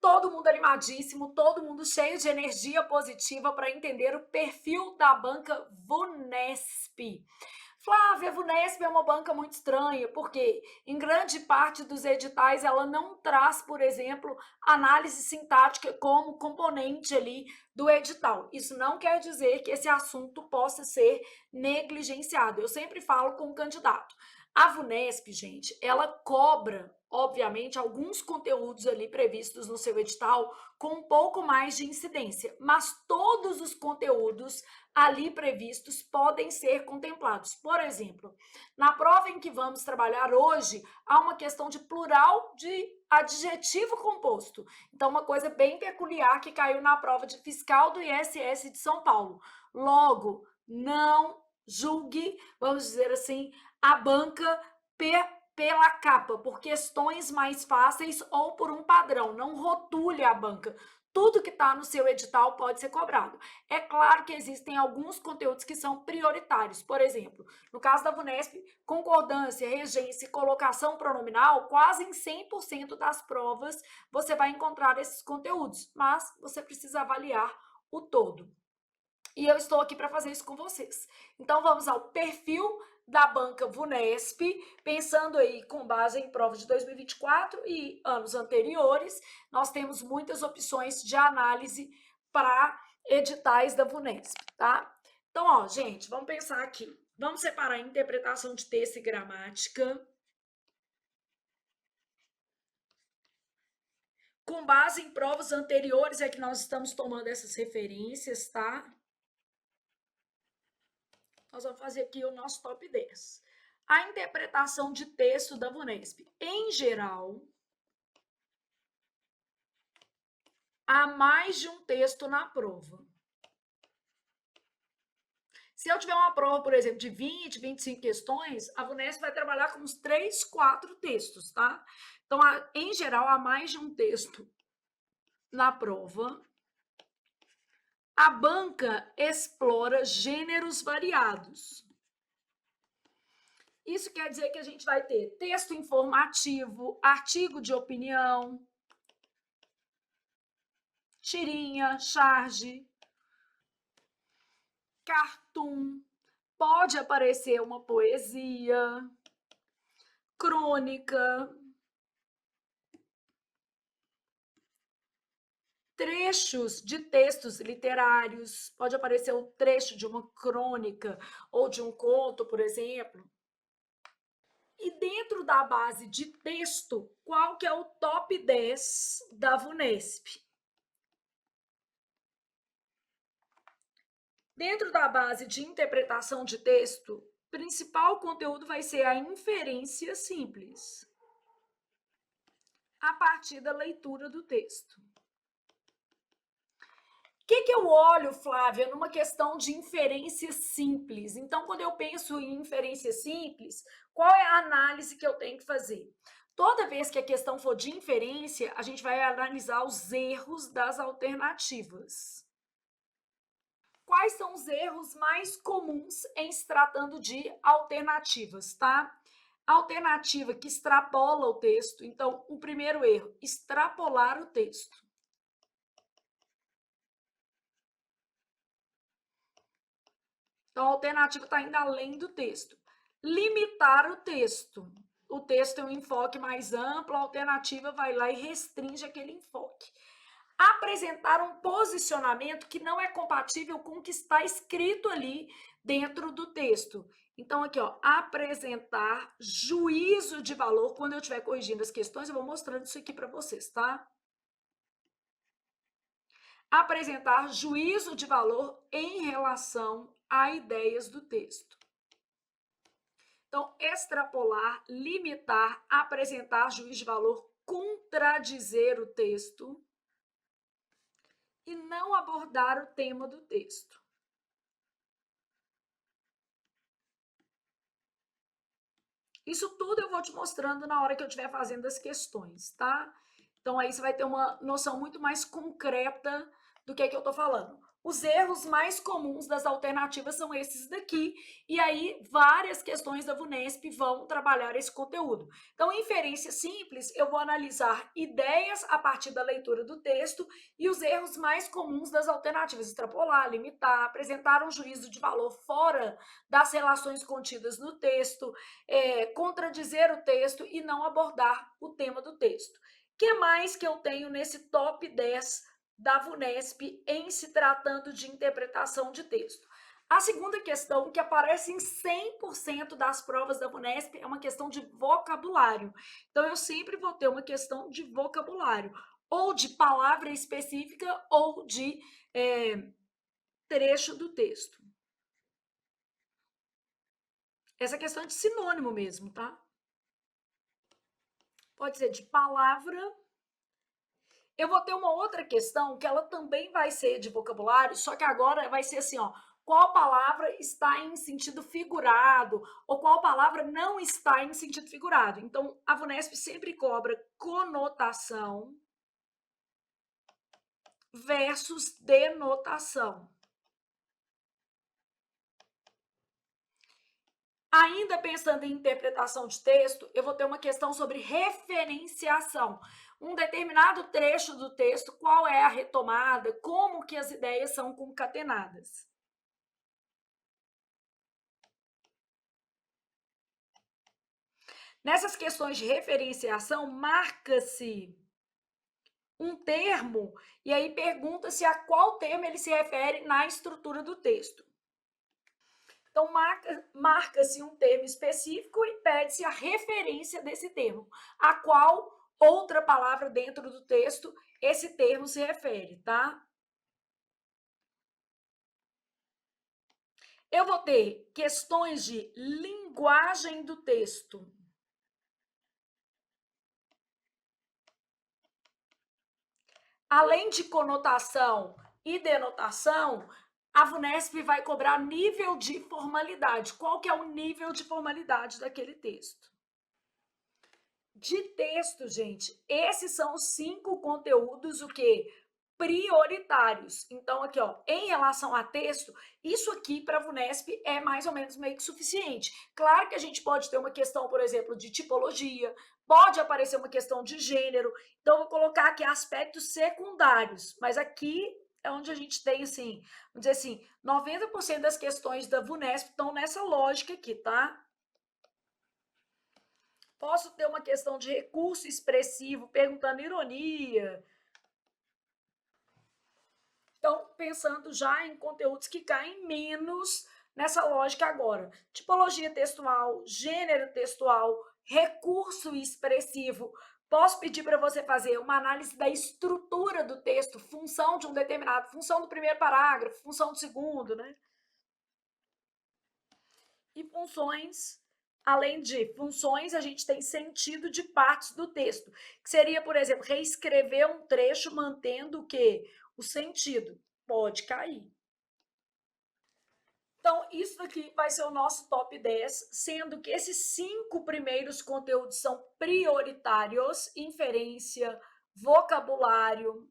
todo mundo animadíssimo, todo mundo cheio de energia positiva para entender o perfil da banca Vunesp. Flávia, a Vunesp é uma banca muito estranha, porque em grande parte dos editais ela não traz, por exemplo, análise sintática como componente ali do edital. Isso não quer dizer que esse assunto possa ser negligenciado. Eu sempre falo com o candidato. A Vunesp, gente, ela cobra, obviamente, alguns conteúdos ali previstos no seu edital com um pouco mais de incidência, mas todos os conteúdos ali previstos podem ser contemplados. Por exemplo, na prova em que vamos trabalhar hoje, há uma questão de plural de adjetivo composto. Então, uma coisa bem peculiar que caiu na prova de fiscal do ISS de São Paulo. Logo, não julgue, vamos dizer assim, a banca pela capa, por questões mais fáceis ou por um padrão. Não rotule a banca. Tudo que está no seu edital pode ser cobrado. É claro que existem alguns conteúdos que são prioritários. Por exemplo, no caso da Vunesp, concordância, regência e colocação pronominal, quase em 100% das provas você vai encontrar esses conteúdos, mas você precisa avaliar o todo. E eu estou aqui para fazer isso com vocês. Então, vamos ao perfil da banca Vunesp, pensando aí com base em provas de 2024 e anos anteriores, nós temos muitas opções de análise para editais da Vunesp, tá? Então, ó, gente, vamos pensar aqui. Vamos separar interpretação de texto e gramática. Com base em provas anteriores é que nós estamos tomando essas referências, tá? Nós vamos fazer aqui o nosso top 10. A interpretação de texto da Vunesp. Em geral, há mais de um texto na prova. Se eu tiver uma prova, por exemplo, de 20, 25 questões, a Vunesp vai trabalhar com uns 3, 4 textos, tá? Então, em geral, há mais de um texto na prova. A banca explora gêneros variados. Isso quer dizer que a gente vai ter texto informativo, artigo de opinião, tirinha, charge, cartoon, pode aparecer uma poesia, crônica, trechos de textos literários, pode aparecer um trecho de uma crônica ou de um conto, por exemplo. E dentro da base de texto, qual que é o top 10 da Vunesp? Dentro da base de interpretação de texto, o principal conteúdo vai ser a inferência simples, a partir da leitura do texto. O que eu olho, Flávia, numa questão de inferência simples? Então, quando eu penso em inferência simples, qual é a análise que eu tenho que fazer? Toda vez que a questão for de inferência, a gente vai analisar os erros das alternativas. Quais são os erros mais comuns em se tratando de alternativas, tá? Alternativa que extrapola o texto. Então, o primeiro erro, extrapolar o texto. Então, a alternativa está indo além do texto. Limitar o texto. O texto tem um enfoque mais amplo, a alternativa vai lá e restringe aquele enfoque. Apresentar um posicionamento que não é compatível com o que está escrito ali dentro do texto. Então, aqui, ó, apresentar juízo de valor. Quando eu estiver corrigindo as questões, eu vou mostrando isso aqui para vocês, tá? Apresentar juízo de valor em relação a ideias do texto. Então, extrapolar, limitar, apresentar juízo de valor, contradizer o texto e não abordar o tema do texto. Isso tudo eu vou te mostrando na hora que eu estiver fazendo as questões, tá? Então, aí você vai ter uma noção muito mais concreta do que é que eu tô falando. Os erros mais comuns das alternativas são esses daqui, e aí várias questões da VUNESP vão trabalhar esse conteúdo. Então, em inferência simples, eu vou analisar ideias a partir da leitura do texto e os erros mais comuns das alternativas: extrapolar, limitar, apresentar um juízo de valor fora das relações contidas no texto, contradizer o texto e não abordar o tema do texto. O que mais que eu tenho nesse top 10 da VUNESP em se tratando de interpretação de texto? A segunda questão, que aparece em 100% das provas da VUNESP, é uma questão de vocabulário. Então, eu sempre vou ter uma questão de vocabulário, ou de palavra específica, ou de trecho do texto. Essa questão é de sinônimo mesmo, tá? Pode ser de palavra. Eu vou ter uma outra questão que ela também vai ser de vocabulário, só que agora vai ser assim, ó, qual palavra está em sentido figurado ou qual palavra não está em sentido figurado. Então, a VUNESP sempre cobra conotação versus denotação. Ainda pensando em interpretação de texto, eu vou ter uma questão sobre referenciação. Um determinado trecho do texto, qual é a retomada, como que as ideias são concatenadas. Nessas questões de referenciação, marca-se um termo e aí pergunta-se a qual termo ele se refere na estrutura do texto. Então, marca-se um termo específico e pede-se a referência desse termo, a qual outra palavra dentro do texto esse termo se refere, tá? Eu vou ter questões de linguagem do texto. Além de conotação e denotação, a VUNESP vai cobrar nível de formalidade. Qual que é o nível de formalidade daquele texto? De texto, gente, esses são os 5 conteúdos, o quê? Prioritários. Então, aqui, ó, em relação a texto, isso aqui para a VUNESP é mais ou menos meio que suficiente. Claro que a gente pode ter uma questão, por exemplo, de tipologia, pode aparecer uma questão de gênero, então vou colocar aqui aspectos secundários, mas aqui é onde a gente tem, assim, vamos dizer assim, 90% das questões da VUNESP estão nessa lógica aqui, tá? Posso ter uma questão de recurso expressivo, perguntando ironia. Então, pensando já em conteúdos que caem menos nessa lógica agora. Tipologia textual, gênero textual, recurso expressivo. Posso pedir para você fazer uma análise da estrutura do texto, função de um determinado, função do primeiro parágrafo, função do segundo, né? E funções, além de funções, a gente tem sentido de partes do texto, que seria, por exemplo, reescrever um trecho mantendo o quê? O sentido. Pode cair. Então, isso aqui vai ser o nosso top 10, sendo que esses 5 primeiros conteúdos são prioritários: inferência, vocabulário,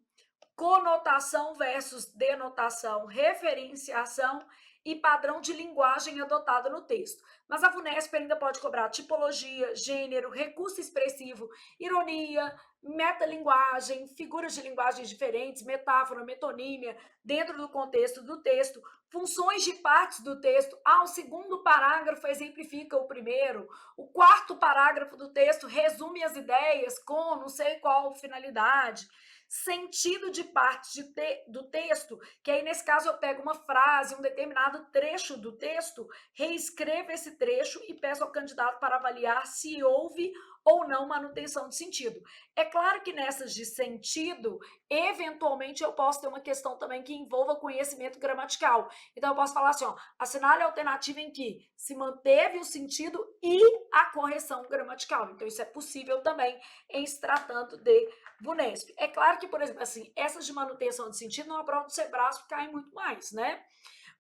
conotação versus denotação, referenciação e padrão de linguagem adotado no texto. Mas a VUNESP ainda pode cobrar tipologia, gênero, recurso expressivo, ironia, metalinguagem, figuras de linguagens diferentes, metáfora, metonímia, dentro do contexto do texto, funções de partes do texto. O segundo parágrafo exemplifica o primeiro, o quarto parágrafo do texto resume as ideias com não sei qual finalidade. Sentido de parte do texto, que aí nesse caso eu pego uma frase, um determinado trecho do texto, reescrevo esse trecho e peço ao candidato para avaliar se houve ou não manutenção de sentido. É claro que nessas de sentido, eventualmente eu posso ter uma questão também que envolva conhecimento gramatical. Então eu posso falar assim, ó, assinale a alternativa em que se manteve o sentido e a correção gramatical. Então isso é possível também em se tratando de VUNESP. É claro que, por exemplo, assim, essas de manutenção de sentido numa prova do Sebrasp caem muito mais, né?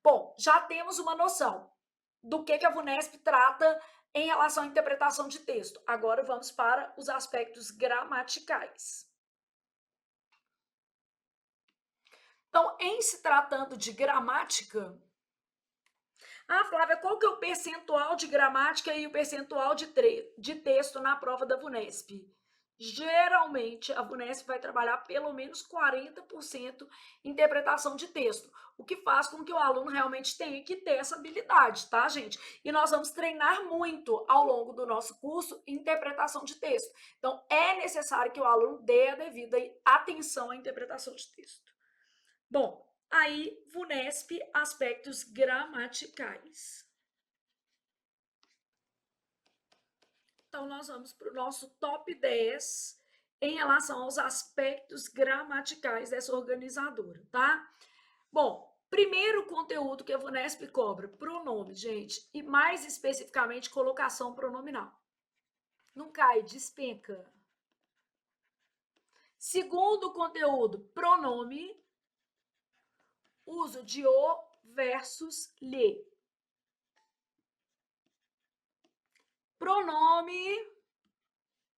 Bom, já temos uma noção do que a VUNESP trata em relação à interpretação de texto. Agora vamos para os aspectos gramaticais. Então, em se tratando de gramática, Flávia, qual que é o percentual de gramática e o percentual de texto na prova da VUNESP? Geralmente, a VUNESP vai trabalhar pelo menos 40% interpretação de texto, o que faz com que o aluno realmente tenha que ter essa habilidade, tá, gente? E nós vamos treinar muito ao longo do nosso curso interpretação de texto. Então, é necessário que o aluno dê a devida atenção à interpretação de texto. Bom, aí, VUNESP, aspectos gramaticais. Então, nós vamos para o nosso top 10 em relação aos aspectos gramaticais dessa organizadora, tá? Bom, primeiro conteúdo que a VUNESP cobra, pronome, gente, e mais especificamente colocação pronominal. Não cai, despenca. Segundo conteúdo, pronome, uso de o versus lhe. Pronome,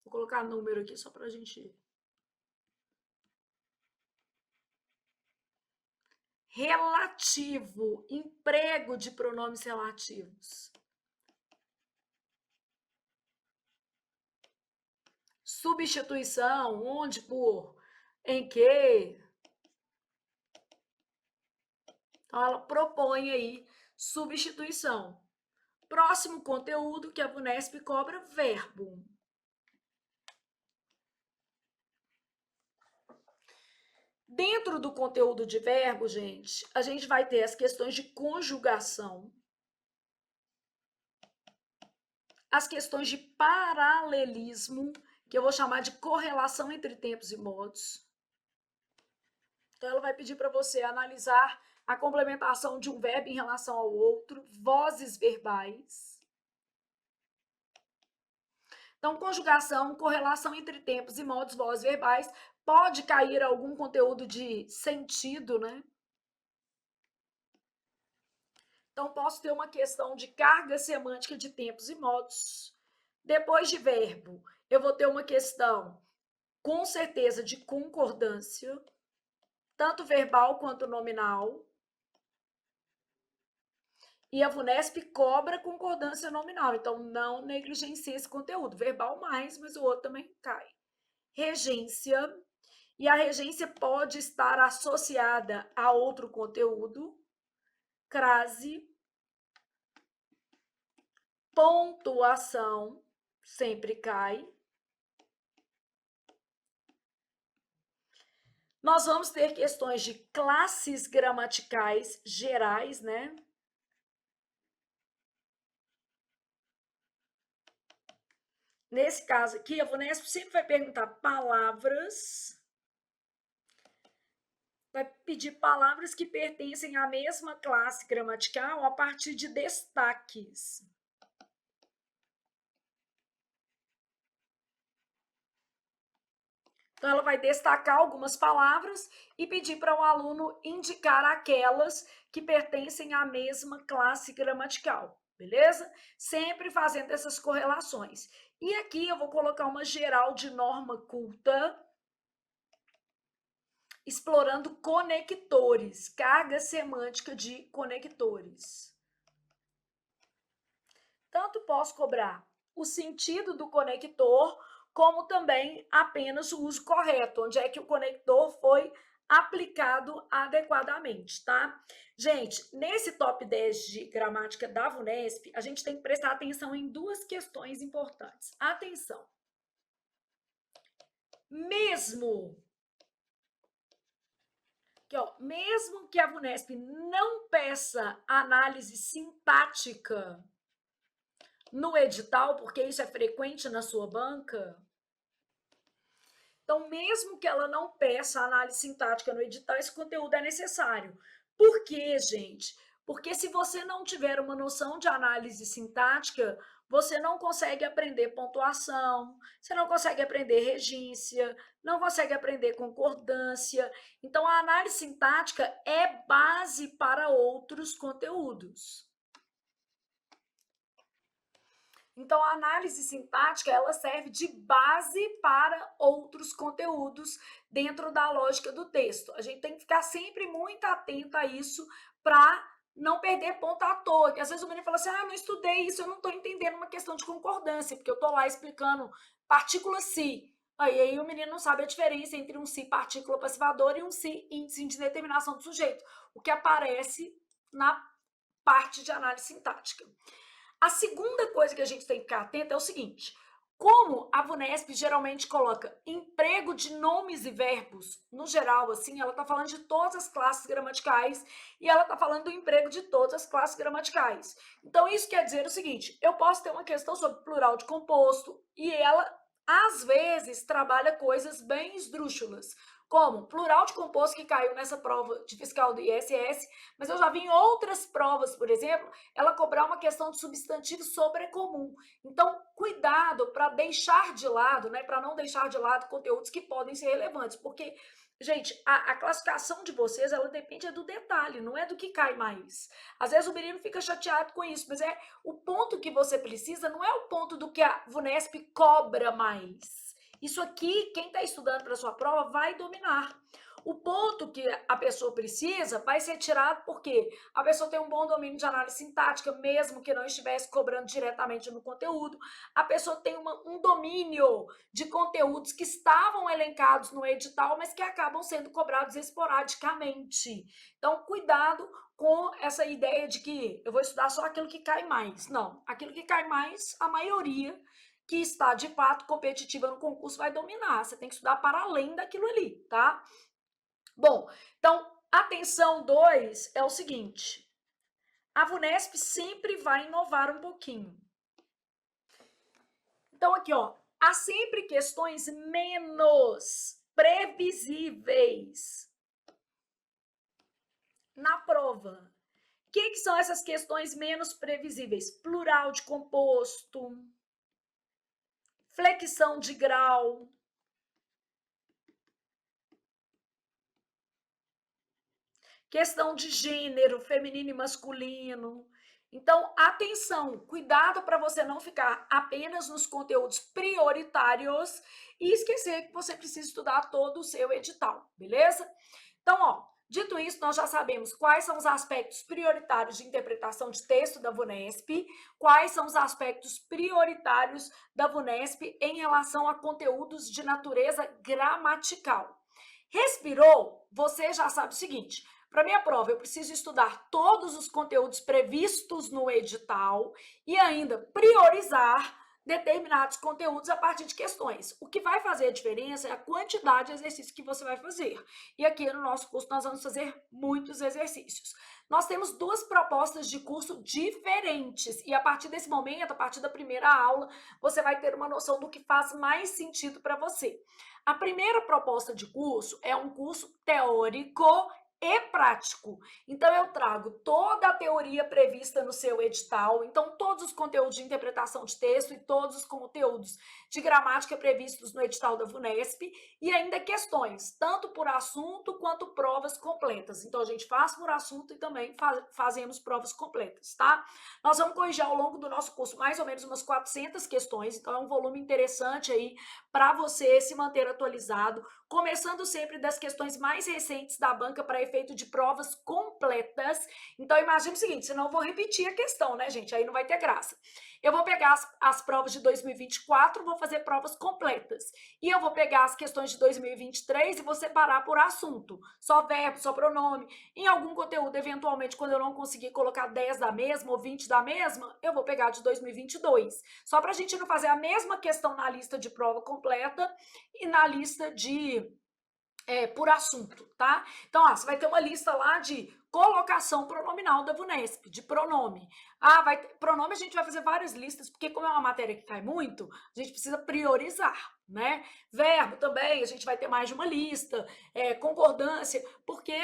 vou colocar número aqui só para a gente... Relativo, emprego de pronomes relativos. Substituição, onde, por, em que. Então, ela propõe aí substituição. Próximo conteúdo que a VUNESP cobra, verbo. Dentro do conteúdo de verbo, gente, a gente vai ter as questões de conjugação, as questões de paralelismo, que eu vou chamar de correlação entre tempos e modos. Então, ela vai pedir para você analisar a complementação de um verbo em relação ao outro, vozes verbais. Então, conjugação, correlação entre tempos e modos, vozes verbais, pode cair algum conteúdo de sentido, né? Então, posso ter uma questão de carga semântica de tempos e modos. Depois de verbo, eu vou ter uma questão, com certeza, de concordância, tanto verbal quanto nominal. E a VUNESP cobra concordância nominal, então não negligencie esse conteúdo. Verbal mais, mas o outro também cai. Regência, e a regência pode estar associada a outro conteúdo. Crase. Pontuação, sempre cai. Nós vamos ter questões de classes gramaticais gerais, né? Nesse caso aqui, a VUNESP sempre vai perguntar palavras, vai pedir palavras que pertencem à mesma classe gramatical a partir de destaques. Então, ela vai destacar algumas palavras e pedir para o aluno indicar aquelas que pertencem à mesma classe gramatical, beleza? Sempre fazendo essas correlações. E aqui eu vou colocar uma geral de norma culta, explorando conectores, carga semântica de conectores. Tanto posso cobrar o sentido do conector, como também apenas o uso correto, onde é que o conector foi aplicado adequadamente, tá? Gente, nesse top 10 de gramática da VUNESP, a gente tem que prestar atenção em duas questões importantes. Atenção! Mesmo que a VUNESP não peça análise sintática no edital, porque isso é frequente na sua banca, então, mesmo que ela não peça análise sintática no edital, esse conteúdo é necessário. Por quê, gente? Porque se você não tiver uma noção de análise sintática, você não consegue aprender pontuação, você não consegue aprender regência, não consegue aprender concordância. Então, a análise sintática é base para outros conteúdos. Então, a análise sintática, ela serve de base para outros conteúdos dentro da lógica do texto. A gente tem que ficar sempre muito atento a isso para não perder ponto à toa. Que às vezes o menino fala assim, eu não estudei isso, eu não estou entendendo uma questão de concordância, porque eu estou lá explicando partícula se. Aí o menino não sabe a diferença entre um se partícula passivadora e um se índice de determinação do sujeito, o que aparece na parte de análise sintática. A segunda coisa que a gente tem que ficar atento é o seguinte: como a VUNESP geralmente coloca emprego de nomes e verbos, no geral, assim, ela está falando de todas as classes gramaticais e ela está falando do emprego de todas as classes gramaticais. Então, isso quer dizer o seguinte: eu posso ter uma questão sobre plural de composto e ela, às vezes, trabalha coisas bem esdrúxulas, como plural de composto que caiu nessa prova de fiscal do ISS, mas eu já vi em outras provas, por exemplo, ela cobrar uma questão de substantivo sobrecomum. Então, cuidado para deixar de lado, né, para não deixar de lado conteúdos que podem ser relevantes, porque, gente, a classificação de vocês, ela depende do detalhe, não é do que cai mais. Às vezes o menino fica chateado com isso, mas é o ponto que você precisa, não é o ponto do que a VUNESP cobra mais. Isso aqui, quem está estudando para a sua prova vai dominar. O ponto que a pessoa precisa vai ser tirado porque a pessoa tem um bom domínio de análise sintática, mesmo que não estivesse cobrando diretamente no conteúdo. A pessoa tem um domínio de conteúdos que estavam elencados no edital, mas que acabam sendo cobrados esporadicamente. Então, cuidado com essa ideia de que eu vou estudar só aquilo que cai mais. Não, aquilo que cai mais, a maioria que está de fato competitiva no concurso vai dominar. Você tem que estudar para além daquilo ali, tá? Bom, então, atenção 2 é o seguinte: a VUNESP sempre vai inovar um pouquinho. Então, aqui, ó, há sempre questões menos previsíveis na prova. O que são essas questões menos previsíveis? Plural de composto, flexão de grau, questão de gênero, feminino e masculino. Então, atenção, cuidado para você não ficar apenas nos conteúdos prioritários e esquecer que você precisa estudar todo o seu edital, beleza? Então, ó, dito isso, nós já sabemos quais são os aspectos prioritários de interpretação de texto da VUNESP, quais são os aspectos prioritários da VUNESP em relação a conteúdos de natureza gramatical. Respirou? Você já sabe o seguinte: para minha prova, eu preciso estudar todos os conteúdos previstos no edital e ainda priorizar determinados conteúdos a partir de questões. O que vai fazer a diferença é a quantidade de exercícios que você vai fazer. E aqui no nosso curso nós vamos fazer muitos exercícios. Nós temos duas propostas de curso diferentes e a partir desse momento, a partir da primeira aula, você vai ter uma noção do que faz mais sentido para você. A primeira proposta de curso é um curso teórico e prático. Então, eu trago toda a teoria prevista no seu edital, então todos os conteúdos de interpretação de texto e todos os conteúdos de gramática previstos no edital da VUNESP e ainda questões, tanto por assunto quanto provas completas. Então, a gente faz por assunto e também fazemos provas completas, tá? Nós vamos corrigir ao longo do nosso curso mais ou menos umas 400 questões, então é um volume interessante aí para você se manter atualizado, começando sempre das questões mais recentes da banca para efeito de provas completas. Então, imagine o seguinte, senão eu vou repetir a questão, né, gente? Aí não vai ter graça. Eu vou pegar as provas de 2024, vou fazer provas completas. E eu vou pegar as questões de 2023 e vou separar por assunto. Só verbo, só pronome. Em algum conteúdo, eventualmente, quando eu não conseguir colocar 10 da mesma ou 20 da mesma, eu vou pegar de 2022. Só para a gente não fazer a mesma questão na lista de prova completa e na lista de por assunto, tá? Então, ó, você vai ter uma lista lá de colocação pronominal da VUNESP, de pronome. Pronome a gente vai fazer várias listas, porque como é uma matéria que cai muito, a gente precisa priorizar, né? Verbo também, a gente vai ter mais de uma lista, concordância, porque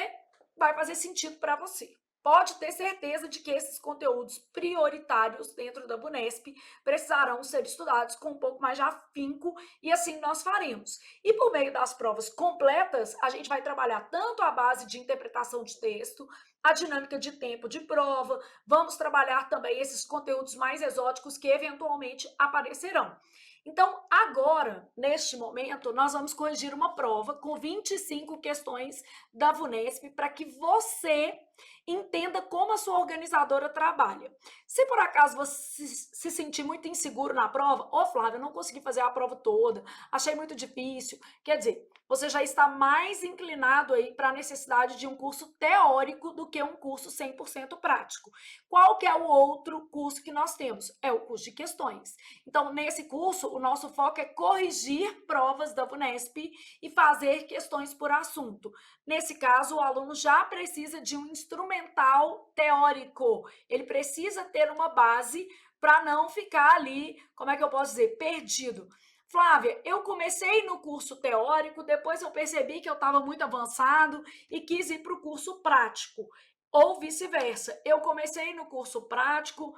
vai fazer sentido para você. Pode ter certeza de que esses conteúdos prioritários dentro da VUNESP precisarão ser estudados com um pouco mais de afinco e assim nós faremos. E por meio das provas completas, a gente vai trabalhar tanto a base de interpretação de texto, a dinâmica de tempo de prova, vamos trabalhar também esses conteúdos mais exóticos que eventualmente aparecerão. Então, agora, neste momento, nós vamos corrigir uma prova com 25 questões da VUNESP para que você entenda como a sua organizadora trabalha. Se por acaso você se sentir muito inseguro na prova, Flávia, eu não consegui fazer a prova toda, achei muito difícil, quer dizer, você já está mais inclinado aí para a necessidade de um curso teórico do que um curso 100% prático. Qual que é o outro curso que nós temos? É o curso de questões. Então, nesse curso, o nosso foco é corrigir provas da VUNESP e fazer questões por assunto. Nesse caso, o aluno já precisa de um instrumental teórico. Ele precisa ter uma base para não ficar ali, como é que eu posso dizer, perdido. Flávia, eu comecei no curso teórico, depois eu percebi que eu estava muito avançado e quis ir para o curso prático, ou vice-versa. Eu comecei no curso prático,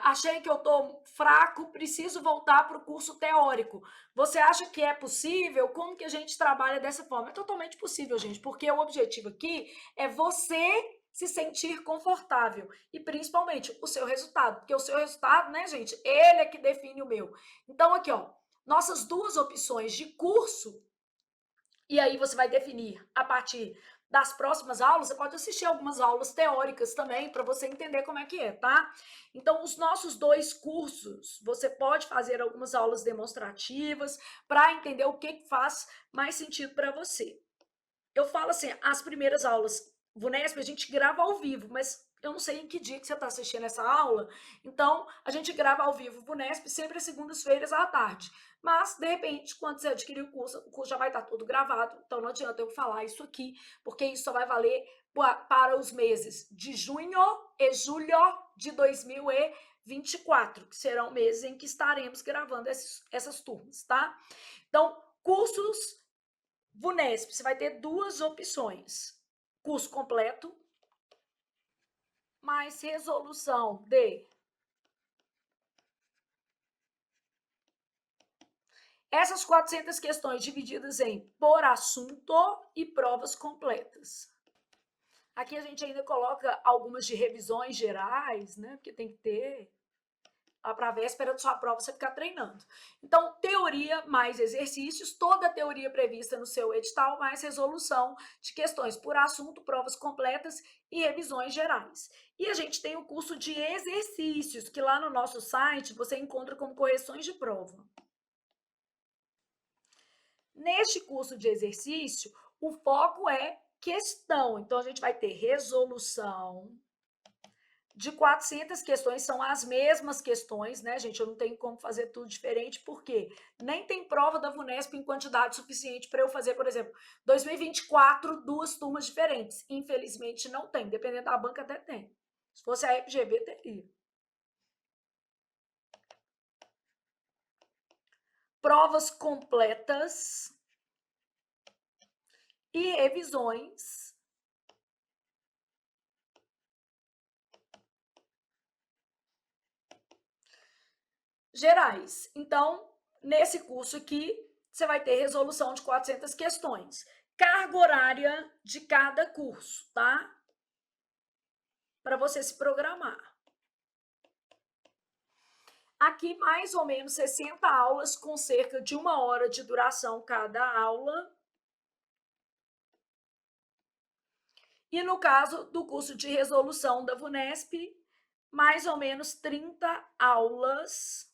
achei que eu estou fraco, preciso voltar para o curso teórico. Você acha que é possível? Como que a gente trabalha dessa forma? É totalmente possível, gente, porque o objetivo aqui é você se sentir confortável e principalmente o seu resultado, porque o seu resultado, né, gente, ele é que define o meu. Então aqui, ó, nossas duas opções de curso, e aí você vai definir a partir das próximas aulas, você pode assistir algumas aulas teóricas também para você entender como é que é, tá? Então, os nossos dois cursos, você pode fazer algumas aulas demonstrativas para entender o que faz mais sentido para você. Eu falo assim, as primeiras aulas VUNESP a gente grava ao vivo, mas eu não sei em que dia que você está assistindo essa aula, então a gente grava ao vivo VUNESP sempre às segundas-feiras à tarde. Mas, de repente, quando você adquirir o curso já vai estar todo gravado, então não adianta eu falar isso aqui, porque isso só vai valer para os meses de junho e julho de 2024, que serão meses em que estaremos gravando essas turmas, tá? Então, cursos VUNESP, você vai ter duas opções: curso completo, mais resolução de essas 400 questões divididas em por assunto e provas completas. Aqui a gente ainda coloca algumas de revisões gerais, né? Porque tem que ter para a véspera da sua prova você ficar treinando. Então, teoria mais exercícios, toda a teoria prevista no seu edital, mais resolução de questões por assunto, provas completas e revisões gerais. E a gente tem o curso de exercícios, que lá no nosso site você encontra como correções de prova. Neste curso de exercício, o foco é questão. Então, a gente vai ter resolução de 400 questões, são as mesmas questões, né, gente? Eu não tenho como fazer tudo diferente, porque nem tem prova da VUNESP em quantidade suficiente para eu fazer, por exemplo, 2024, duas turmas diferentes. Infelizmente, não tem. Dependendo da banca, até tem. Se fosse a FGV, teria. Provas completas e revisões gerais. Então, nesse curso aqui, você vai ter resolução de 400 questões. Carga horária de cada curso, tá? Para você se programar. Aqui, mais ou menos 60 aulas com cerca de 1 hora de duração cada aula. E no caso do curso de resolução da VUNESP, mais ou menos 30 aulas.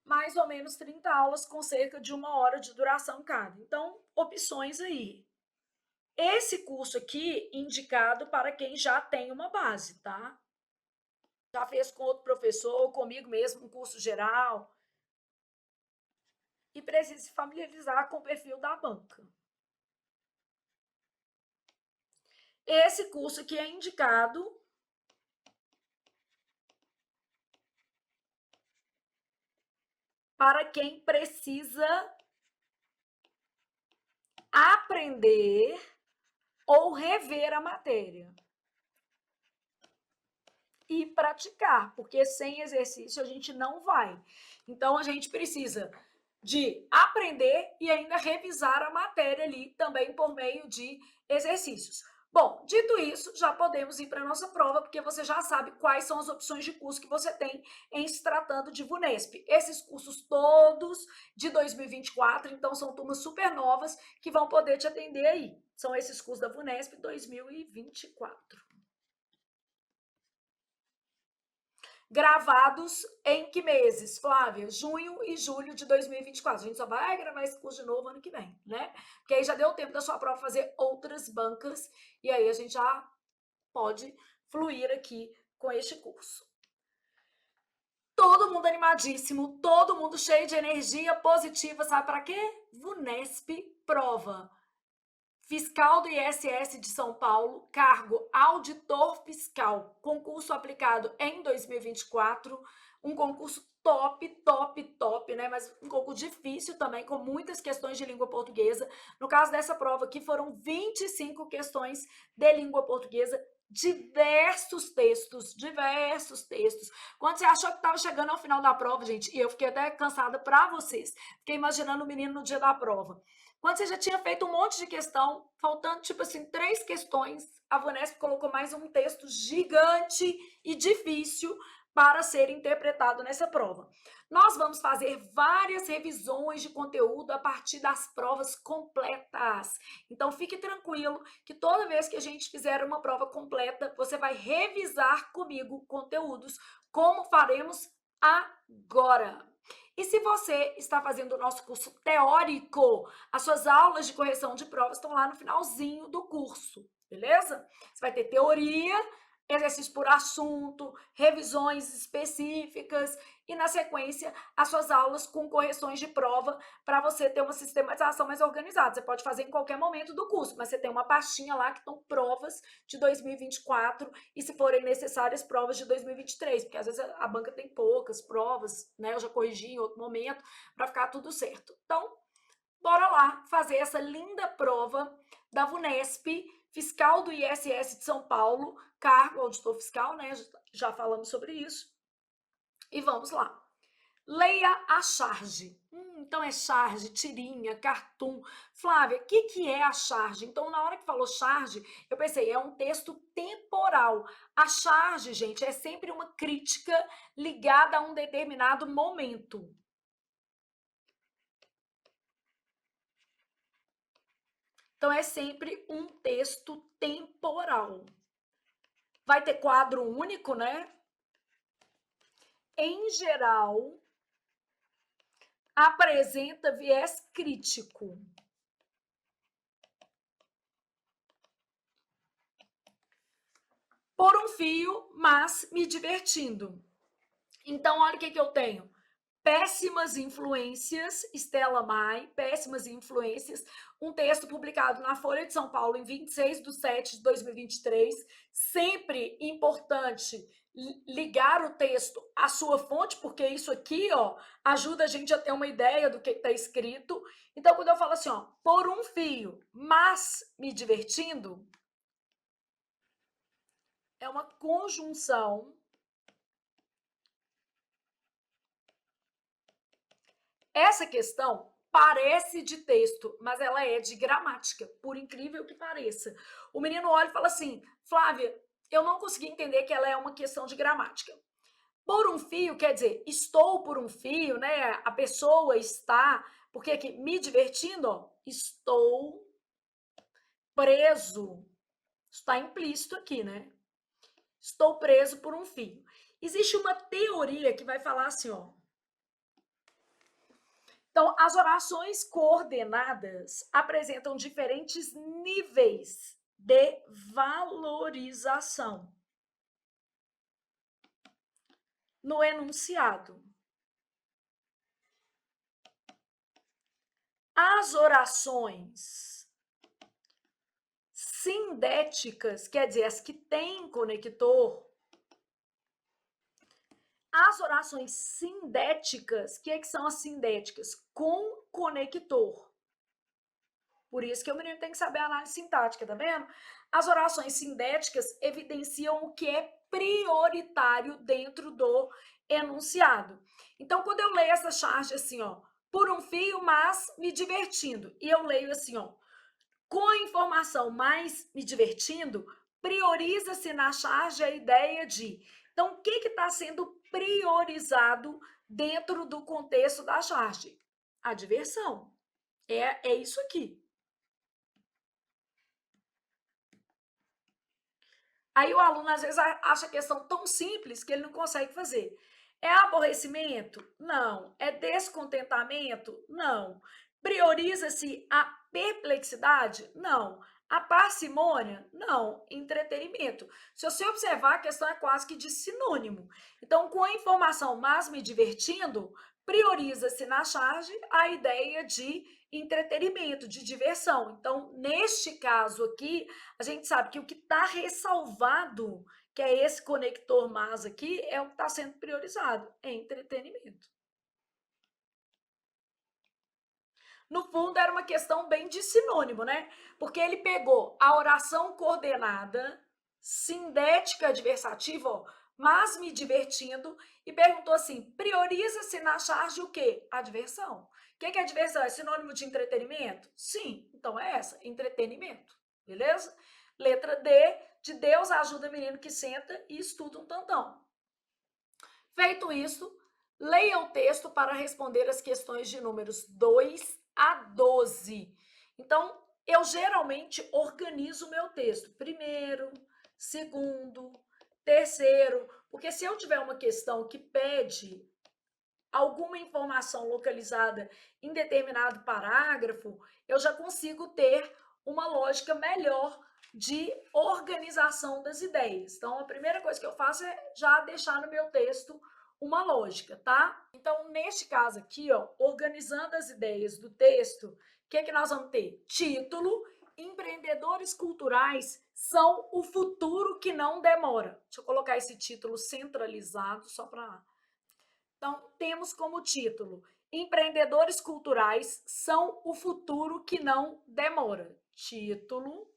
Mais ou menos 30 aulas com cerca de 1 hora de duração cada. Então, opções aí. Esse curso aqui, indicado para quem já tem uma base, tá? Já fez com outro professor, comigo mesmo, um curso geral. E precisa se familiarizar com o perfil da banca. Esse curso aqui é indicado para quem precisa aprender ou rever a matéria. E praticar, porque sem exercício a gente não vai. Então, a gente precisa de aprender e ainda revisar a matéria ali também por meio de exercícios. Bom, dito isso, já podemos ir para a nossa prova, porque você já sabe quais são as opções de curso que você tem em se tratando de VUNESP. Esses cursos todos de 2024, então são turmas super novas que vão poder te atender aí. São esses cursos da VUNESP 2024. Gravados em que meses, Flávia? Junho e julho de 2024. A gente só vai gravar esse curso de novo ano que vem, né? Porque aí já deu tempo da sua prova fazer outras bancas e aí a gente já pode fluir aqui com este curso. Todo mundo animadíssimo, todo mundo cheio de energia positiva, sabe para quê? VUNESP prova. Fiscal do ISS de São Paulo, cargo auditor fiscal, concurso aplicado em 2024, um concurso top, top, top, né? Mas um concurso difícil também, com muitas questões de língua portuguesa. No caso dessa prova aqui, foram 25 questões de língua portuguesa, diversos textos. Quando você achou que estava chegando ao final da prova, gente, e eu fiquei até cansada para vocês, fiquei imaginando o menino no dia da prova. Quando você já tinha feito um monte de questão, faltando, tipo assim, 3 questões, a VUNESP colocou mais um texto gigante e difícil para ser interpretado nessa prova. Nós vamos fazer várias revisões de conteúdo a partir das provas completas. Então, fique tranquilo que toda vez que a gente fizer uma prova completa, você vai revisar comigo conteúdos, como faremos agora. E se você está fazendo o nosso curso teórico, as suas aulas de correção de provas estão lá no finalzinho do curso, beleza? Você vai ter teoria, exercício por assunto, revisões específicas e, na sequência, as suas aulas com correções de prova para você ter uma sistematização mais organizada. Você pode fazer em qualquer momento do curso, mas você tem uma pastinha lá que estão provas de 2024 e, se forem necessárias, provas de 2023, porque às vezes a banca tem poucas provas, né? Eu já corrigi em outro momento para ficar tudo certo. Então, bora lá fazer essa linda prova da VUNESP, fiscal do ISS de São Paulo, cargo auditor fiscal, né? Já falamos sobre isso. E vamos lá. Leia a charge. Então é charge, tirinha, cartoon. Flávia, o que é a charge? Então, na hora que falou charge, eu pensei, é um texto temporal. A charge, gente, é sempre uma crítica ligada a um determinado momento. Então, é sempre um texto temporal. Vai ter quadro único, né? Em geral, apresenta viés crítico. Por um fio, mas me divertindo. Então, olha o que eu tenho. Péssimas Influências, Stella Mai, Péssimas Influências, um texto publicado na Folha de São Paulo em 26/7/2023, sempre importante ligar o texto à sua fonte, porque isso aqui, ó, ajuda a gente a ter uma ideia do que está escrito. Então, quando eu falo assim, ó, por um fio, mas me divertindo, é uma conjunção. Essa questão parece de texto, mas ela é de gramática, por incrível que pareça. O menino olha e fala assim, Flávia, eu não consegui entender que ela é uma questão de gramática. Por um fio quer dizer, estou por um fio, né? A pessoa está, porque aqui, me divertindo, ó, estou preso. Está implícito aqui, né? Estou preso por um fio. Existe uma teoria que vai falar assim, ó, então, as orações coordenadas apresentam diferentes níveis de valorização no enunciado. As orações sindéticas, quer dizer, as que têm conector, as orações sindéticas, o que são as sindéticas? Com conector. Por isso que o menino tem que saber a análise sintática, tá vendo? As orações sindéticas evidenciam o que é prioritário dentro do enunciado. Então, quando eu leio essa charge assim, ó, por um fio, mas me divertindo. E eu leio assim, ó, com a informação, mas me divertindo, prioriza-se na charge a ideia de. Então, o que está sendo priorizado dentro do contexto da charge? A diversão. É isso aqui. Aí o aluno, às vezes, acha a questão tão simples que ele não consegue fazer. É aborrecimento? Não. É descontentamento? Não. Prioriza-se a perplexidade? Não. A parcimônia? Não. Entretenimento. Se você observar, a questão é quase que de sinônimo. Então, com a informação mas me divertindo, prioriza-se na charge a ideia de entretenimento, de diversão. Então, neste caso aqui, a gente sabe que o que está ressalvado, que é esse conector mas aqui, é o que está sendo priorizado, é entretenimento. No fundo, era uma questão bem de sinônimo, né? Porque ele pegou a oração coordenada, sindética adversativa, ó, mas me divertindo, e perguntou assim: prioriza-se na charge o quê? A diversão. O que é diversão? É sinônimo de entretenimento? Sim, então é essa, entretenimento. Beleza? Letra D, de Deus ajuda menino que senta e estuda um tantão. Feito isso, leia o texto para responder as questões de números 2 a 12. Então, eu geralmente organizo o meu texto. Primeiro, segundo, terceiro, porque se eu tiver uma questão que pede alguma informação localizada em determinado parágrafo, eu já consigo ter uma lógica melhor de organização das ideias. Então, a primeira coisa que eu faço é já deixar no meu texto uma lógica, tá? Então, neste caso aqui, ó, organizando as ideias do texto, o que nós vamos ter? Título: Empreendedores culturais são o futuro que não demora. Deixa eu colocar esse título centralizado só para. Então, temos como título: Empreendedores culturais são o futuro que não demora. Título.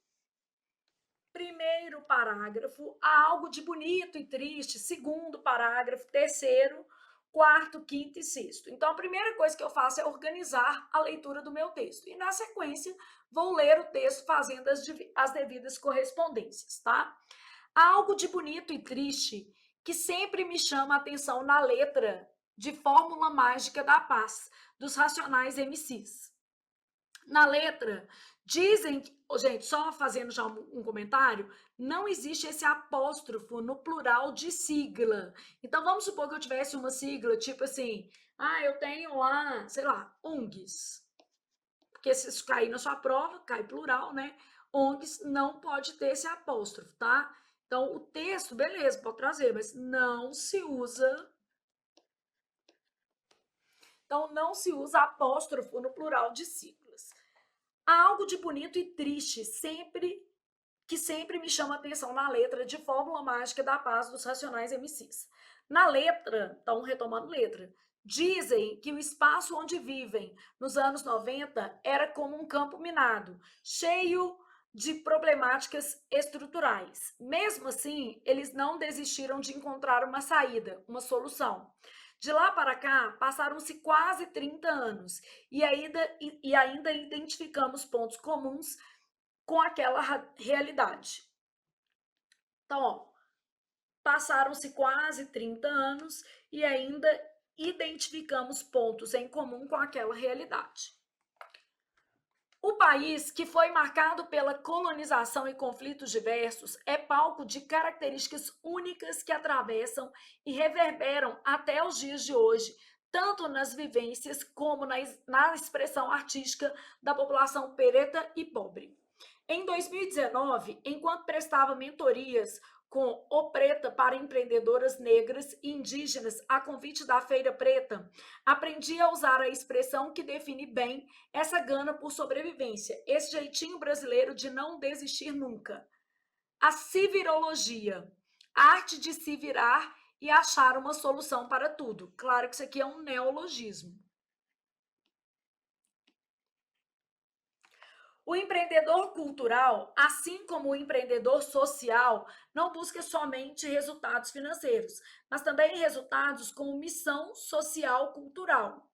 Primeiro parágrafo, há algo de bonito e triste. Segundo parágrafo, terceiro, quarto, quinto e sexto. Então, a primeira coisa que eu faço é organizar a leitura do meu texto. E, na sequência, vou ler o texto fazendo as devidas correspondências, tá? Há algo de bonito e triste que sempre me chama a atenção na letra de Fórmula Mágica da Paz, dos Racionais MCs. Na letra, dizem, gente, só fazendo já um comentário, não existe esse apóstrofo no plural de sigla. Então, vamos supor que eu tivesse uma sigla, tipo assim, eu tenho lá, sei lá, ONGs. Porque se isso cair na sua prova, cai plural, né? ONGs não pode ter esse apóstrofo, tá? Então, o texto, beleza, pode trazer, mas não se usa. Então, não se usa apóstrofo no plural de siglas. Há algo de bonito e triste que sempre me chama a atenção na letra de Fórmula Mágica da Paz dos Racionais MCs. Na letra, então retomando letra, dizem que o espaço onde vivem nos anos 90 era como um campo minado, cheio de problemáticas estruturais. Mesmo assim, eles não desistiram de encontrar uma saída, uma solução. De lá para cá, passaram-se quase 30 anos e ainda identificamos pontos comuns com aquela realidade. Então, ó, passaram-se quase 30 anos e ainda identificamos pontos em comum com aquela realidade. O país, que foi marcado pela colonização e conflitos diversos, é palco de características únicas que atravessam e reverberam até os dias de hoje, tanto nas vivências como na expressão artística da população preta e pobre. Em 2019, enquanto prestava mentorias com O Preta para empreendedoras negras e indígenas a convite da Feira Preta, aprendi a usar a expressão que define bem essa gana por sobrevivência, esse jeitinho brasileiro de não desistir nunca. A civirologia, a arte de se virar e achar uma solução para tudo. Claro que isso aqui é um neologismo. O empreendedor cultural, assim como o empreendedor social, não busca somente resultados financeiros, mas também resultados com missão social cultural.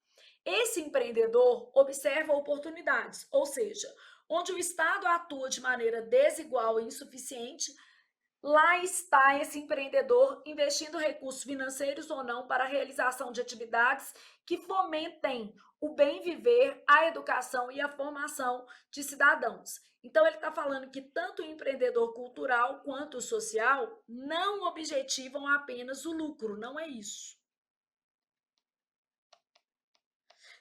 Esse empreendedor observa oportunidades, ou seja, onde o Estado atua de maneira desigual e insuficiente, lá está esse empreendedor investindo recursos financeiros ou não para a realização de atividades que fomentem o bem viver, a educação e a formação de cidadãos. Então, ele está falando que tanto o empreendedor cultural quanto o social não objetivam apenas o lucro, não é isso.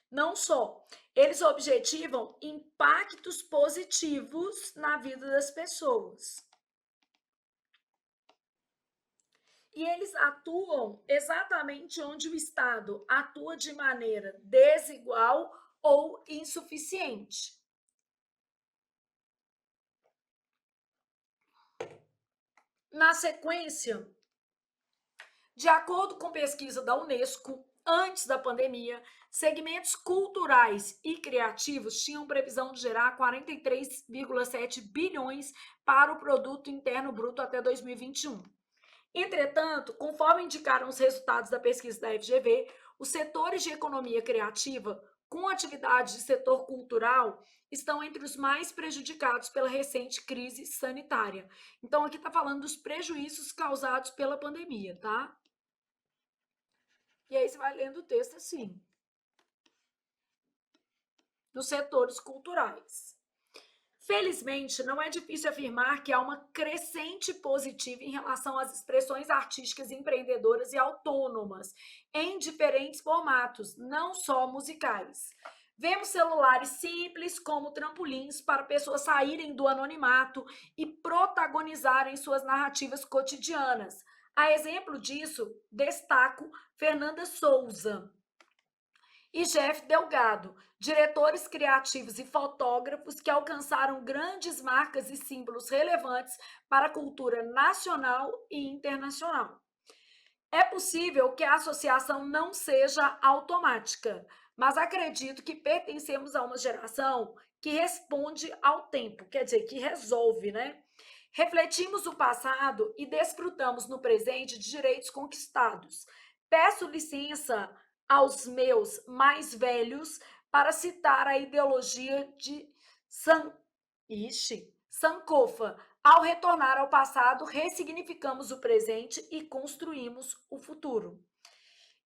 Não só, eles objetivam impactos positivos na vida das pessoas. E eles atuam exatamente onde o Estado atua de maneira desigual ou insuficiente. Na sequência, de acordo com pesquisa da Unesco, antes da pandemia, segmentos culturais e criativos tinham previsão de gerar 43,7 bilhões para o produto interno bruto até 2021. Entretanto, conforme indicaram os resultados da pesquisa da FGV, os setores de economia criativa com atividades de setor cultural estão entre os mais prejudicados pela recente crise sanitária. Então, aqui está falando dos prejuízos causados pela pandemia, tá? E aí você vai lendo o texto assim. Dos setores culturais. Felizmente, não é difícil afirmar que há uma crescente positiva em relação às expressões artísticas empreendedoras e autônomas, em diferentes formatos, não só musicais. Vemos celulares simples como trampolins para pessoas saírem do anonimato e protagonizarem suas narrativas cotidianas. A exemplo disso, destaco Fernanda Souza e Jeff Delgado, diretores criativos e fotógrafos que alcançaram grandes marcas e símbolos relevantes para a cultura nacional e internacional. É possível que a associação não seja automática, mas acredito que pertencemos a uma geração que responde ao tempo, quer dizer, que resolve, né? Refletimos o passado e desfrutamos no presente de direitos conquistados. Peço licença aos meus mais velhos para citar a ideologia de Sankofa. Ao retornar ao passado, ressignificamos o presente e construímos o futuro.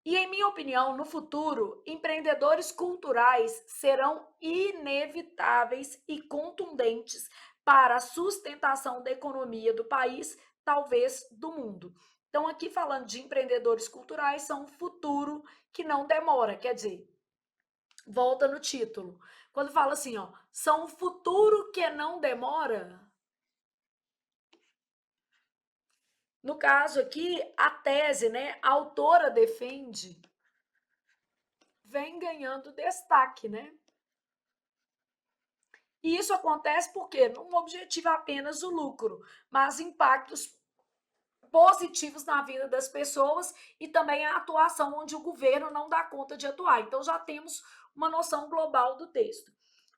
E, em minha opinião, no futuro, empreendedores culturais serão inevitáveis e contundentes para a sustentação da economia do país, talvez do mundo. Então, aqui falando de empreendedores culturais, são um futuro que não demora, quer dizer, volta no título. Quando fala assim, ó, são um futuro que não demora. No caso aqui, a tese, né, a autora defende, vem ganhando destaque, né? E isso acontece porque não objetiva apenas o lucro, mas impactos positivos na vida das pessoas e também a atuação onde o governo não dá conta de atuar. Então já temos uma noção global do texto.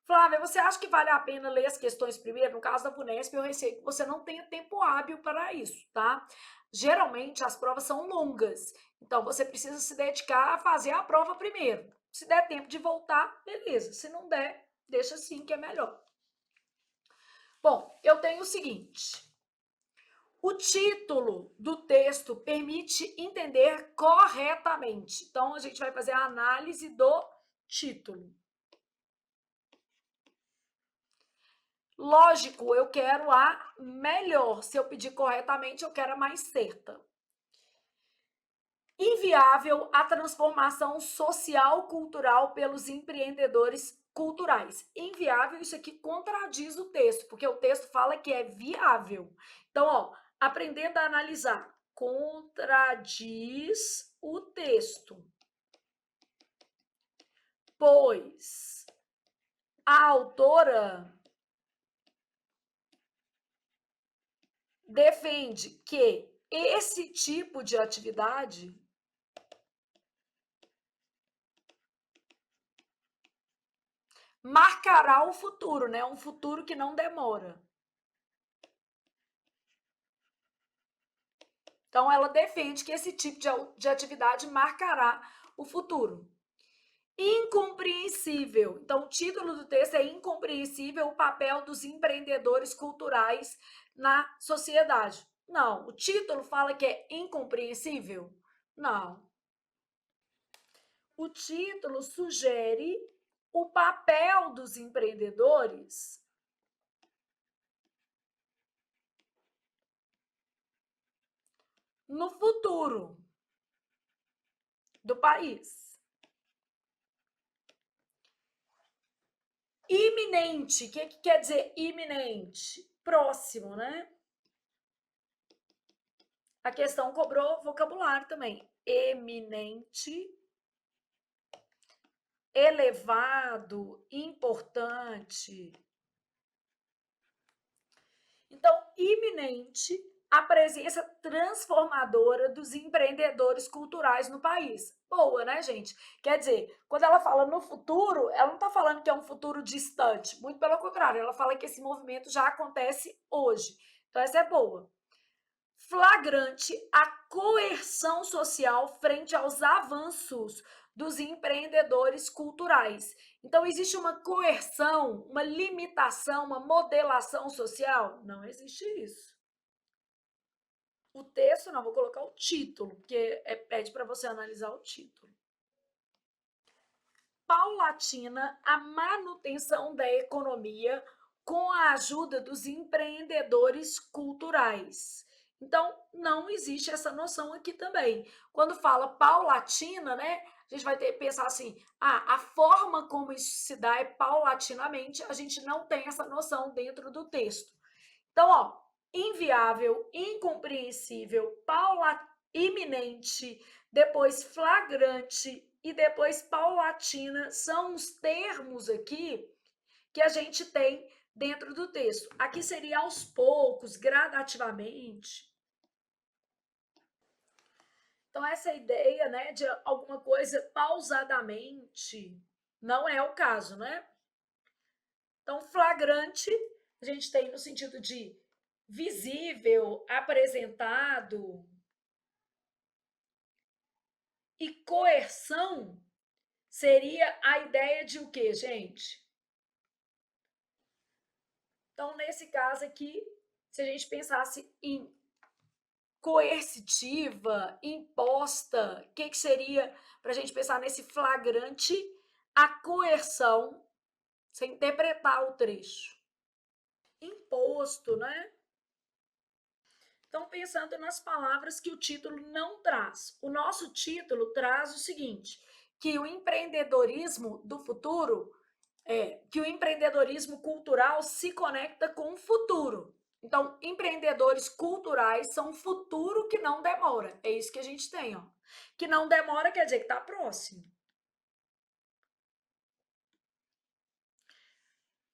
Flávia, você acha que vale a pena ler as questões primeiro? No caso da Vunesp, eu receio que você não tenha tempo hábil para isso, tá? Geralmente as provas são longas, então você precisa se dedicar a fazer a prova primeiro. Se der tempo de voltar, beleza. Se não der, deixa assim que é melhor. Bom, eu tenho o seguinte. O título do texto permite entender corretamente. Então, a gente vai fazer a análise do título. Lógico, eu quero a melhor. Se eu pedir corretamente, eu quero a mais certa. Inviável a transformação social-cultural pelos empreendedores culturais. Inviável, isso aqui contradiz o texto, porque o texto fala que é viável. Então, ó, aprendendo a analisar, contradiz o texto. Pois a autora defende que esse tipo de atividade marcará o futuro, né? Um futuro que não demora. Então, ela defende que esse tipo de atividade marcará o futuro. Incompreensível. Então, o título do texto é Incompreensível o papel dos empreendedores culturais na sociedade. Não, o título fala que é incompreensível? Não. O título sugere o papel dos empreendedores no futuro do país. Iminente, o que quer dizer iminente? Próximo, né? A questão cobrou vocabulário também. Eminente, elevado, importante. Então, iminente a presença transformadora dos empreendedores culturais no país. Boa, né, gente? Quer dizer, quando ela fala no futuro, ela não está falando que é um futuro distante. Muito pelo contrário, ela fala que esse movimento já acontece hoje. Então, essa é boa. Flagrante a coerção social frente aos avanços dos empreendedores culturais. Então, existe uma coerção, uma limitação, uma modelação social? Não existe isso. O texto, não, vou colocar o título, porque pede para você analisar o título. Paulatina a manutenção da economia com a ajuda dos empreendedores culturais. Então, não existe essa noção aqui também. Quando fala paulatina, né? A gente vai ter que pensar assim, a forma como isso se dá é paulatinamente, a gente não tem essa noção dentro do texto. Então, ó, inviável, incompreensível, iminente, depois flagrante e depois paulatina são os termos aqui que a gente tem dentro do texto. Aqui seria aos poucos, gradativamente. Então, essa ideia, né, de alguma coisa pausadamente, não é o caso, né? Então, flagrante, a gente tem no sentido de visível, apresentado. E coerção seria a ideia de o quê, gente? Então, nesse caso aqui, se a gente pensasse em coercitiva, imposta, o que seria para a gente pensar nesse flagrante? A coerção, sem interpretar o trecho. Imposto, né? Então, pensando nas palavras que o título não traz. O nosso título traz o seguinte, que o empreendedorismo do futuro, que o empreendedorismo cultural se conecta com o futuro. Então, empreendedores culturais são um futuro que não demora. É isso que a gente tem, ó. Que não demora quer dizer que está próximo.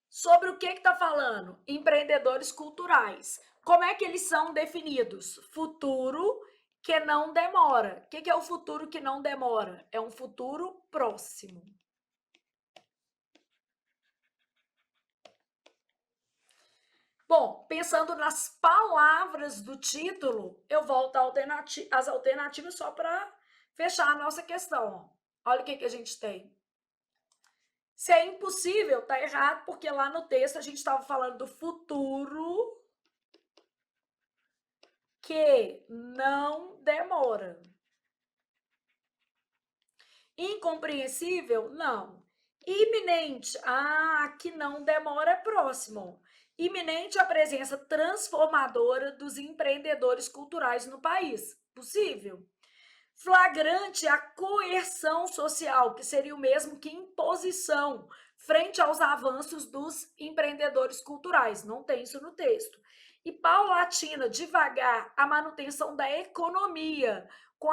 Sobre o que está falando? Empreendedores culturais. Como é que eles são definidos? Futuro que não demora. O que é o futuro que não demora? É um futuro próximo. Bom, pensando nas palavras do título, eu volto às alternativas só para fechar a nossa questão. Olha o que a gente tem. Se é impossível, tá errado, porque lá no texto a gente estava falando do futuro que não demora. Incompreensível? Não. Iminente? Que não demora é próximo. Iminente a presença transformadora dos empreendedores culturais no país. Possível. Flagrante a coerção social, que seria o mesmo que imposição frente aos avanços dos empreendedores culturais. Não tem isso no texto. E paulatina, devagar, a manutenção da economia com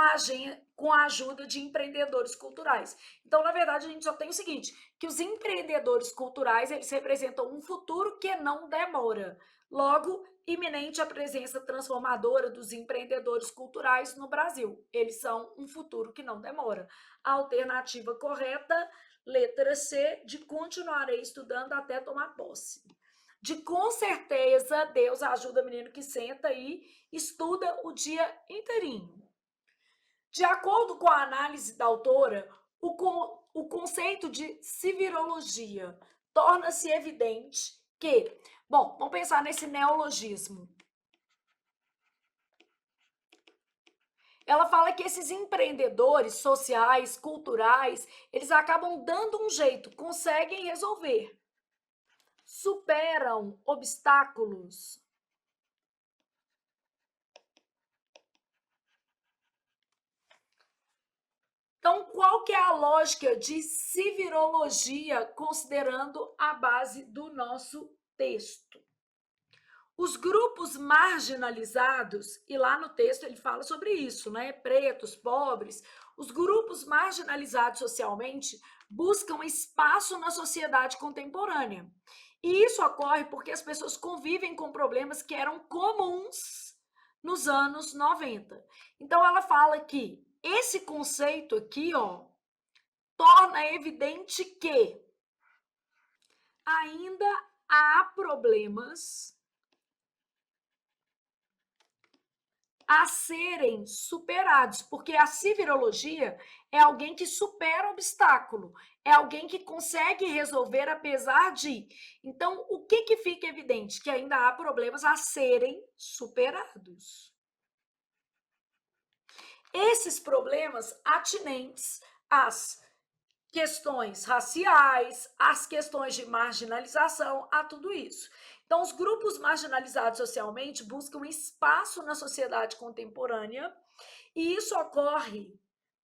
a ajuda de empreendedores culturais. Então, na verdade, a gente só tem o seguinte, que os empreendedores culturais, eles representam um futuro que não demora. Logo, iminente a presença transformadora dos empreendedores culturais no Brasil. Eles são um futuro que não demora. A alternativa correta, letra C, de continuarei estudando até tomar posse. De com certeza, Deus ajuda o menino que senta e estuda o dia inteirinho. De acordo com a análise da autora, o conceito de civirologia torna-se evidente que, bom, vamos pensar nesse neologismo. Ela fala que esses empreendedores sociais, culturais, eles acabam dando um jeito, conseguem resolver, superam obstáculos. Então, qual que é a lógica de civirologia, considerando a base do nosso texto? Os grupos marginalizados, e lá no texto ele fala sobre isso, né? Pretos, pobres, os grupos marginalizados socialmente buscam espaço na sociedade contemporânea. E isso ocorre porque as pessoas convivem com problemas que eram comuns nos anos 90. Então ela fala que esse conceito aqui, ó, torna evidente que ainda há problemas a serem superados, porque a civirologia é alguém que supera obstáculo, é alguém que consegue resolver apesar de. Então, o que, que fica evidente? Que ainda há problemas a serem superados. Esses problemas atinentes às questões raciais, às questões de marginalização, a tudo isso. Então, os grupos marginalizados socialmente buscam espaço na sociedade contemporânea, e isso ocorre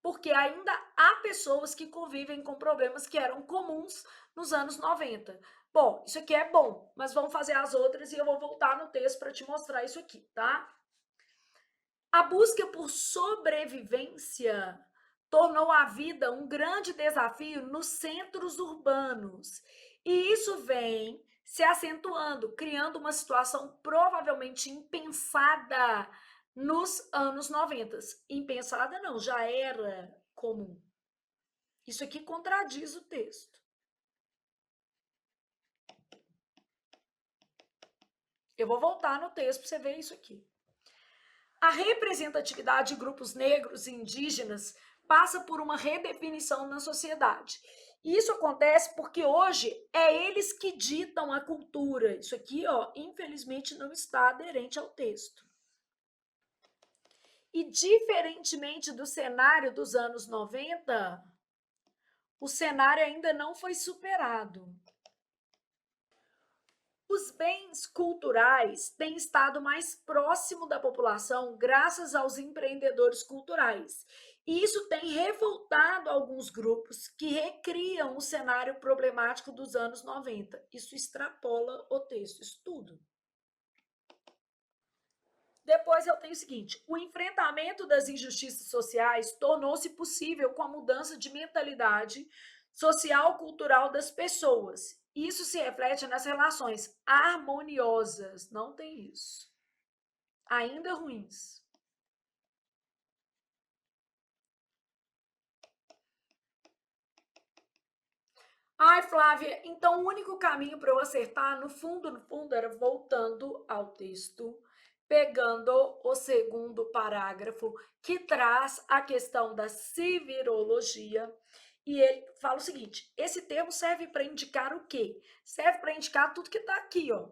porque ainda há pessoas que convivem com problemas que eram comuns nos anos 90. Bom, isso aqui é bom, mas vamos fazer as outras e eu vou voltar no texto para te mostrar isso aqui, tá? A busca por sobrevivência tornou a vida um grande desafio nos centros urbanos. E isso vem se acentuando, criando uma situação provavelmente impensada nos anos 90. Impensada não, já era comum. Isso aqui contradiz o texto. Eu vou voltar no texto para você ver isso aqui. A representatividade de grupos negros e indígenas passa por uma redefinição na sociedade. E isso acontece porque hoje é eles que ditam a cultura. Isso aqui, ó, infelizmente não está aderente ao texto. E diferentemente do cenário dos anos 90, o cenário ainda não foi superado. Os bens culturais têm estado mais próximo da população graças aos empreendedores culturais. E isso tem revoltado alguns grupos que recriam o cenário problemático dos anos 90. Isso extrapola o texto, isso tudo. Depois eu tenho o seguinte: o enfrentamento das injustiças sociais tornou-se possível com a mudança de mentalidade social-cultural das pessoas. Isso se reflete nas relações harmoniosas, não tem isso. Ainda ruins. Ai, Flávia, então o único caminho para eu acertar, no fundo, era voltando ao texto, pegando o segundo parágrafo, que traz a questão da civirologia, e ele fala o seguinte: esse termo serve para indicar o quê? Serve para indicar tudo que está aqui, ó.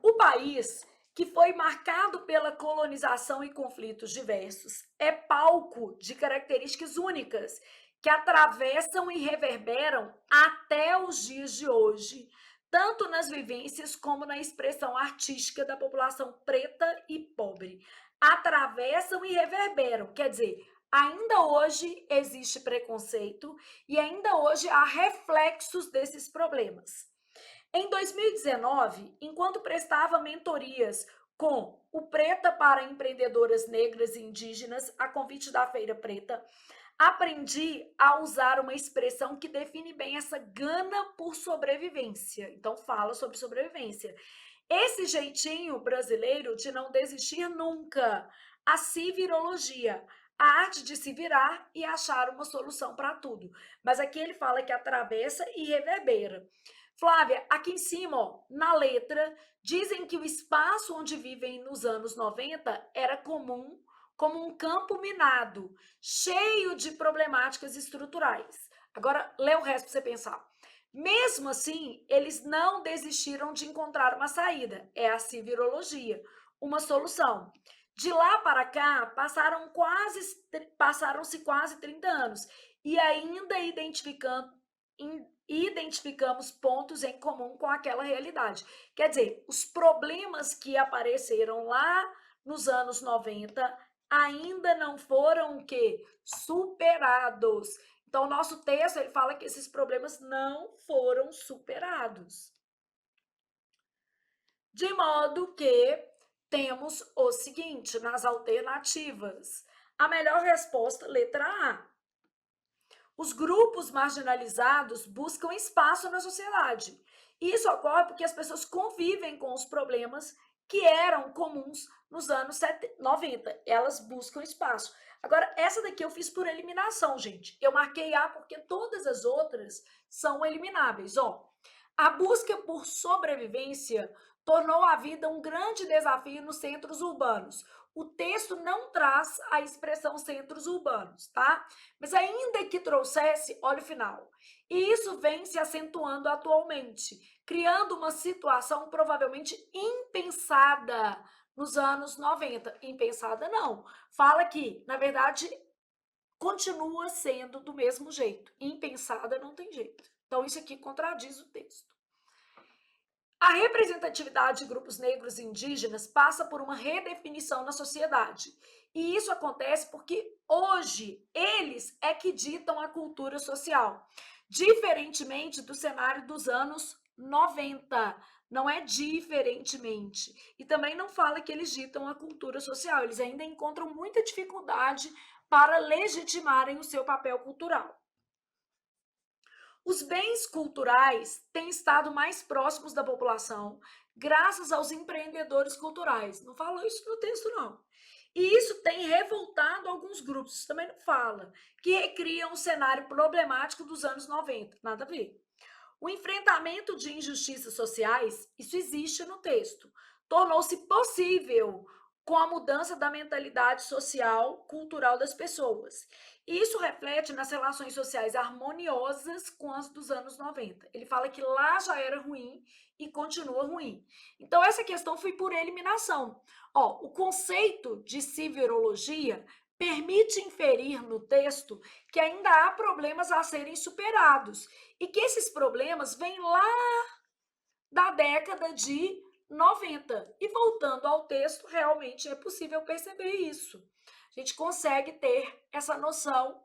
O país, que foi marcado pela colonização e conflitos diversos, é palco de características únicas que atravessam e reverberam até os dias de hoje, tanto nas vivências como na expressão artística da população preta e pobre. Atravessam e reverberam, quer dizer, ainda hoje existe preconceito e ainda hoje há reflexos desses problemas. Em 2019, enquanto prestava mentorias com o Preta para Empreendedoras Negras e Indígenas, a convite da Feira Preta, aprendi a usar uma expressão que define bem essa gana por sobrevivência. Então, fala sobre sobrevivência. Esse jeitinho brasileiro de não desistir nunca. A civirologia, a arte de se virar e achar uma solução para tudo. Mas aqui ele fala que atravessa e reverbera. Flávia, aqui em cima, ó, na letra, dizem que o espaço onde vivem nos anos 90 era comum como um campo minado, cheio de problemáticas estruturais. Agora, lê o resto para você pensar. Mesmo assim, eles não desistiram de encontrar uma saída. É a civirologia, uma solução. De lá para cá, passaram-se quase 30 anos e ainda identificamos pontos em comum com aquela realidade. Quer dizer, os problemas que apareceram lá nos anos 90 ainda não foram o quê? Superados. Então, o nosso texto ele fala que esses problemas não foram superados. De modo que temos o seguinte nas alternativas. A melhor resposta, letra A. Os grupos marginalizados buscam espaço na sociedade. Isso ocorre porque as pessoas convivem com os problemas que eram comuns nos anos 90. Elas buscam espaço. Agora, essa daqui eu fiz por eliminação, gente. Eu marquei A porque todas as outras são elimináveis. Ó, a busca por sobrevivência tornou a vida um grande desafio nos centros urbanos. O texto não traz a expressão centros urbanos, tá? Mas ainda que trouxesse, olha o final. E isso vem se acentuando atualmente, criando uma situação provavelmente impensada nos anos 90. Impensada não. Fala que, na verdade, continua sendo do mesmo jeito. Impensada não tem jeito. Então, isso aqui contradiz o texto. A representatividade de grupos negros e indígenas passa por uma redefinição na sociedade. E isso acontece porque hoje eles é que ditam a cultura social, diferentemente do cenário dos anos 90. Não é diferentemente. E também não fala que eles ditam a cultura social, eles ainda encontram muita dificuldade para legitimarem o seu papel cultural. Os bens culturais têm estado mais próximos da população graças aos empreendedores culturais. Não fala isso no texto, não. E isso tem revoltado alguns grupos, isso também não fala, que recriam um cenário problemático dos anos 90. Nada a ver. O enfrentamento de injustiças sociais, isso existe no texto, tornou-se possível com a mudança da mentalidade social, cultural das pessoas. Isso reflete nas relações sociais harmoniosas com as dos anos 90. Ele fala que lá já era ruim e continua ruim. Então, essa questão foi por eliminação. Ó, o conceito de civirologia permite inferir no texto que ainda há problemas a serem superados e que esses problemas vêm lá da década de 90. E voltando ao texto, realmente é possível perceber isso. A gente consegue ter essa noção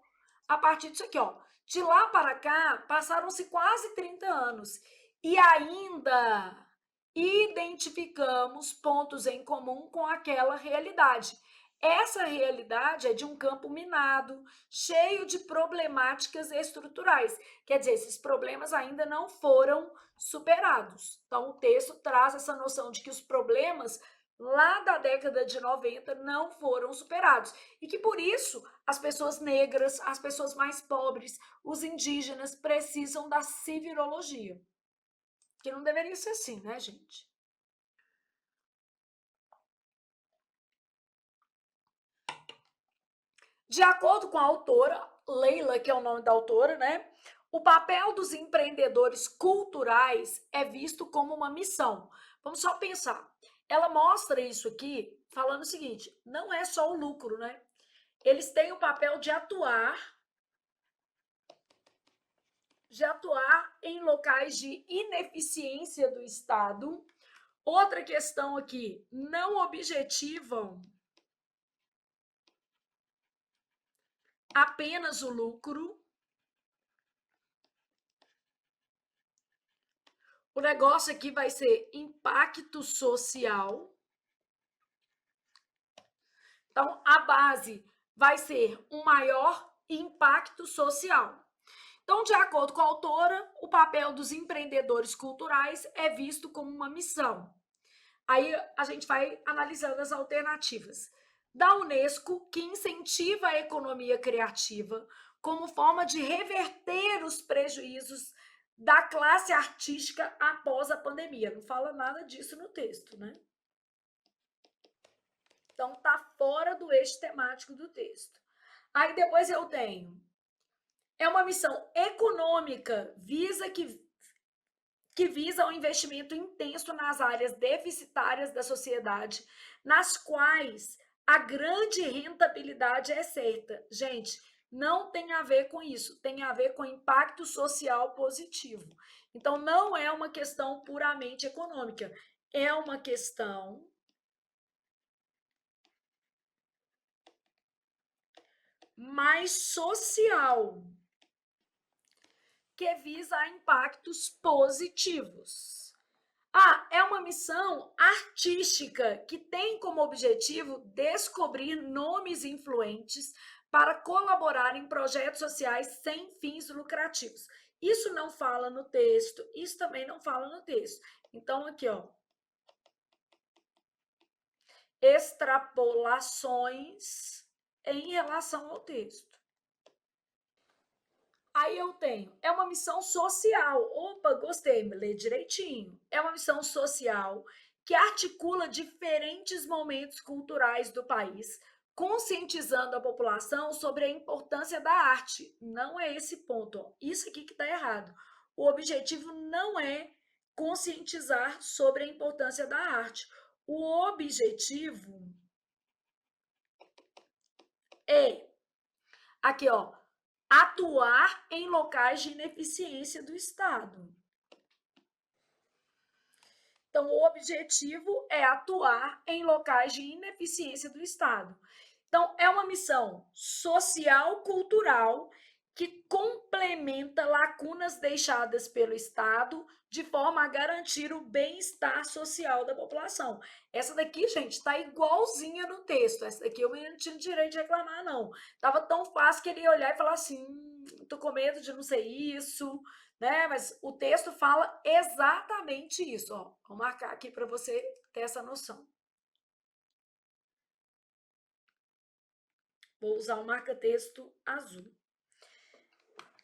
a partir disso aqui, ó. De lá para cá, passaram-se quase 30 anos e ainda identificamos pontos em comum com aquela realidade. Essa realidade é de um campo minado, cheio de problemáticas estruturais. Quer dizer, esses problemas ainda não foram superados. Então, o texto traz essa noção de que os problemas lá da década de 90 não foram superados. E que, por isso, as pessoas negras, as pessoas mais pobres, os indígenas precisam da civirologia. Que não deveria ser assim, né, gente? De acordo com a autora, Leila, que é o nome da autora, né? O papel dos empreendedores culturais é visto como uma missão. Vamos só pensar. Ela mostra isso aqui falando o seguinte: não é só o lucro, né? Eles têm o papel de atuar em locais de ineficiência do Estado. Outra questão aqui, não objetivam apenas o lucro. O negócio aqui vai ser impacto social. Então, a base vai ser um maior impacto social. Então, de acordo com a autora, o papel dos empreendedores culturais é visto como uma missão. Aí a gente vai analisando as alternativas. Da Unesco, que incentiva a economia criativa como forma de reverter os prejuízos da classe artística após a pandemia. Não fala nada disso no texto, né? Então, tá fora do eixo temático do texto. Aí depois eu tenho É uma missão econômica, que visa o investimento intenso nas áreas deficitárias da sociedade, nas quais a grande rentabilidade é certa. Gente, não tem a ver com isso, tem a ver com impacto social positivo. Então, não é uma questão puramente econômica, é uma questão mais social, que visa impactos positivos. Ah, é uma missão artística que tem como objetivo descobrir nomes influentes para colaborar em projetos sociais sem fins lucrativos. Isso não fala no texto, isso também não fala no texto. Então, aqui, ó, extrapolações em relação ao texto. Aí eu tenho, é uma missão social. Opa, gostei, lê direitinho. É uma missão social que articula diferentes momentos culturais do país, conscientizando a população sobre a importância da arte. Não é esse ponto, ó. Isso aqui que está errado. O objetivo não é conscientizar sobre a importância da arte. O objetivo é, aqui, ó, atuar em locais de ineficiência do Estado. Então, o objetivo é atuar em locais de ineficiência do Estado. Então, é uma missão social-cultural que complementa lacunas deixadas pelo Estado de forma a garantir o bem-estar social da população. Essa daqui, gente, está igualzinha no texto. Essa daqui eu não tinha direito de reclamar, não. Estava tão fácil que ele ia olhar e falar assim, tô com medo de não ser isso, né? Mas o texto fala exatamente isso, ó. Vou marcar aqui para você ter essa noção. Vou usar o marca-texto azul.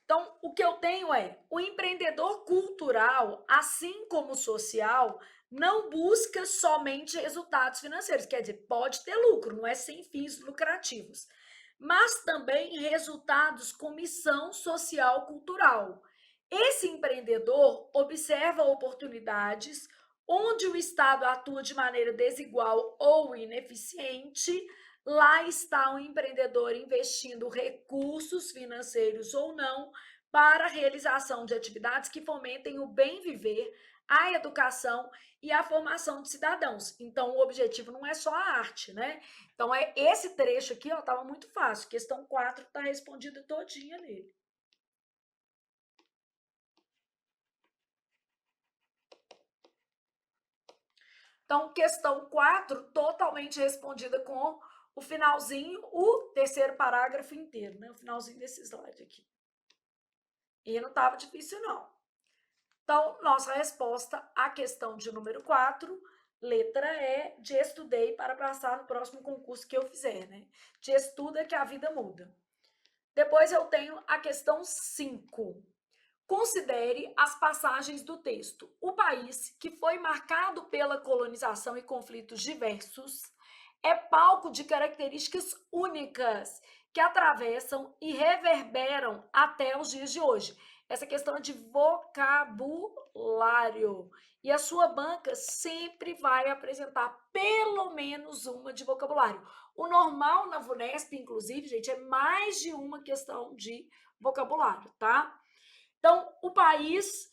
Então, o que eu tenho é, o empreendedor cultural, assim como o social, não busca somente resultados financeiros, quer dizer, pode ter lucro, não é sem fins lucrativos, mas também resultados com missão social cultural. Esse empreendedor observa oportunidades onde o Estado atua de maneira desigual ou ineficiente. Lá está o empreendedor investindo recursos financeiros ou não para a realização de atividades que fomentem o bem viver, a educação e a formação de cidadãos. Então, o objetivo não é só a arte, né? Então, é esse trecho aqui, ó, estava muito fácil. Questão 4 está respondida todinha nele. Então, questão 4, totalmente respondida com o finalzinho, o terceiro parágrafo inteiro, né? O finalzinho desse slide aqui. E não estava difícil, não. Então, nossa resposta à questão de número 4, letra E, de estudei para passar no próximo concurso que eu fizer, né? De estuda que a vida muda. Depois eu tenho a questão 5. Considere as passagens do texto. O país, que foi marcado pela colonização e conflitos diversos, é palco de características únicas que atravessam e reverberam até os dias de hoje. Essa questão é de vocabulário. E a sua banca sempre vai apresentar pelo menos uma de vocabulário. O normal na VUNESP, inclusive, gente, é mais de uma questão de vocabulário, tá? Então, o país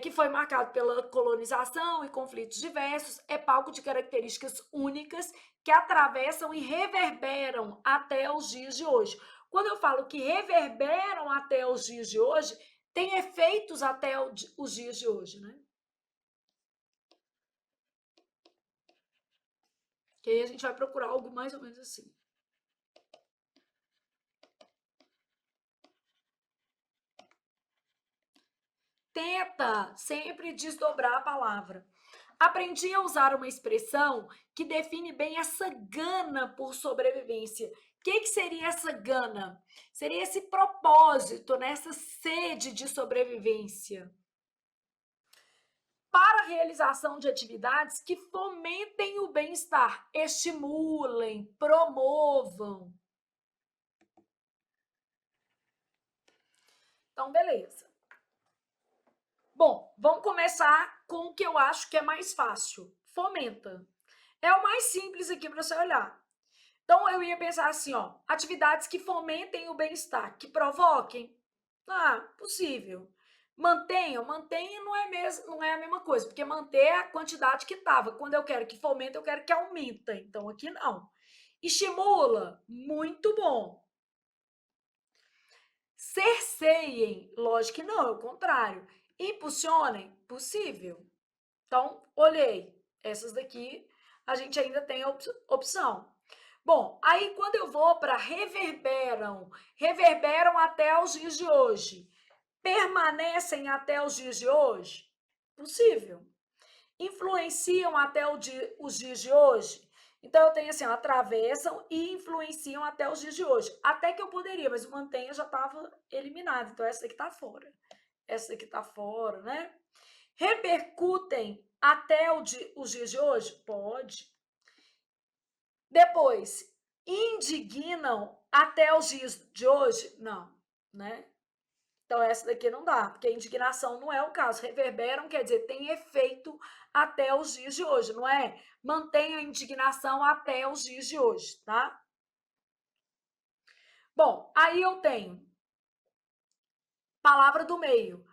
que foi marcado pela colonização e conflitos diversos é palco de características únicas que atravessam e reverberam até os dias de hoje. Quando eu falo que reverberam até os dias de hoje, tem efeitos até os dias de hoje, né? Que aí a gente vai procurar algo mais ou menos assim. Tenta sempre desdobrar a palavra. Aprendi a usar uma expressão que define bem essa gana por sobrevivência. O que seria essa gana? Seria esse propósito, né? Essa sede de sobrevivência para a realização de atividades que fomentem o bem-estar, estimulem, promovam. Então, beleza. Bom, vamos começar com o que eu acho que é mais fácil. Fomenta. É o mais simples aqui para você olhar. Então, eu ia pensar assim, ó, atividades que fomentem o bem-estar, que provoquem. Ah, possível. Mantenham, não é a mesma coisa, porque manter é a quantidade que estava. Quando eu quero que fomente, eu quero que aumenta. Então, aqui não. Estimula, muito bom. Cerceiem, lógico que não, é o contrário. Impulsionem, possível. Então, olhei. Essas daqui a gente ainda tem opção. Bom, aí quando eu vou para reverberam até os dias de hoje. Permanecem até os dias de hoje? Possível. Influenciam até os dias de hoje? Então, eu tenho assim, ó, atravessam e influenciam até os dias de hoje. Até que eu poderia, mas o mantenha já estava eliminado. Então, essa daqui está fora. Essa daqui está fora, né? Repercutem até os dias de hoje? Pode. Depois, indignam até os dias de hoje? Não, né? Então, essa daqui não dá, porque indignação não é o caso. Reverberam quer dizer, tem efeito até os dias de hoje, não é? Mantém a indignação até os dias de hoje, tá? Bom, aí eu tenho palavra do meio.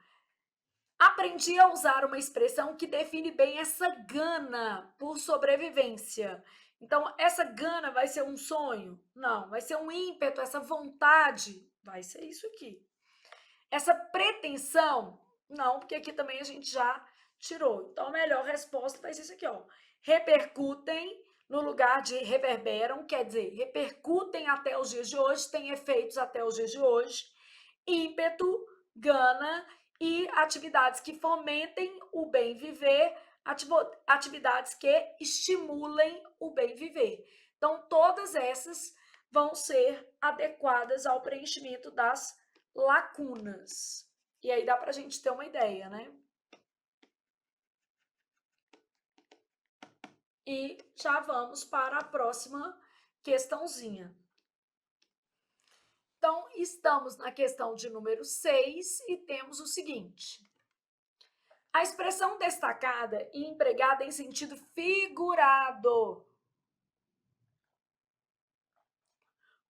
Aprendi a usar uma expressão que define bem essa gana por sobrevivência. Então, essa gana vai ser um sonho? Não. Vai ser um ímpeto, essa vontade? Vai ser isso aqui. Essa pretensão? Não, porque aqui também a gente já tirou. Então, a melhor resposta vai ser isso aqui, ó. Repercutem no lugar de reverberam, quer dizer, repercutem até os dias de hoje, têm efeitos até os dias de hoje. Ímpeto, gana e atividades que fomentem o bem viver, atividades que estimulem o bem viver. Então, todas essas vão ser adequadas ao preenchimento das lacunas. E aí dá para a gente ter uma ideia, né? E já vamos para a próxima questãozinha. Então, estamos na questão de número 6 e temos o seguinte. A expressão destacada e empregada em sentido figurado,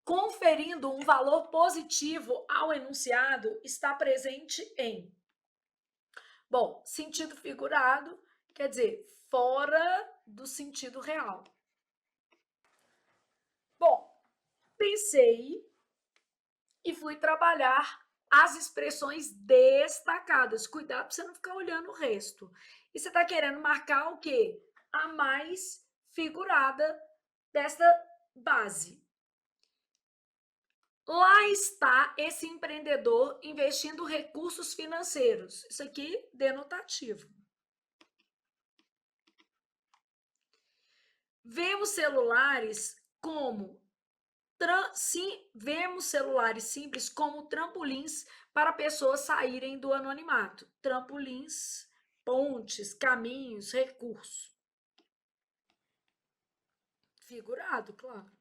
conferindo um valor positivo ao enunciado, está presente em. Bom, sentido figurado quer dizer fora do sentido real. Bom, pensei e fui trabalhar as expressões destacadas. Cuidado para você não ficar olhando o resto. E você está querendo marcar o quê? A mais figurada dessa base. Lá está esse empreendedor investindo recursos financeiros. Isso aqui, denotativo. Vemos celulares como vemos celulares simples como trampolins para pessoas saírem do anonimato. Trampolins, pontes, caminhos, recursos. Figurado, claro.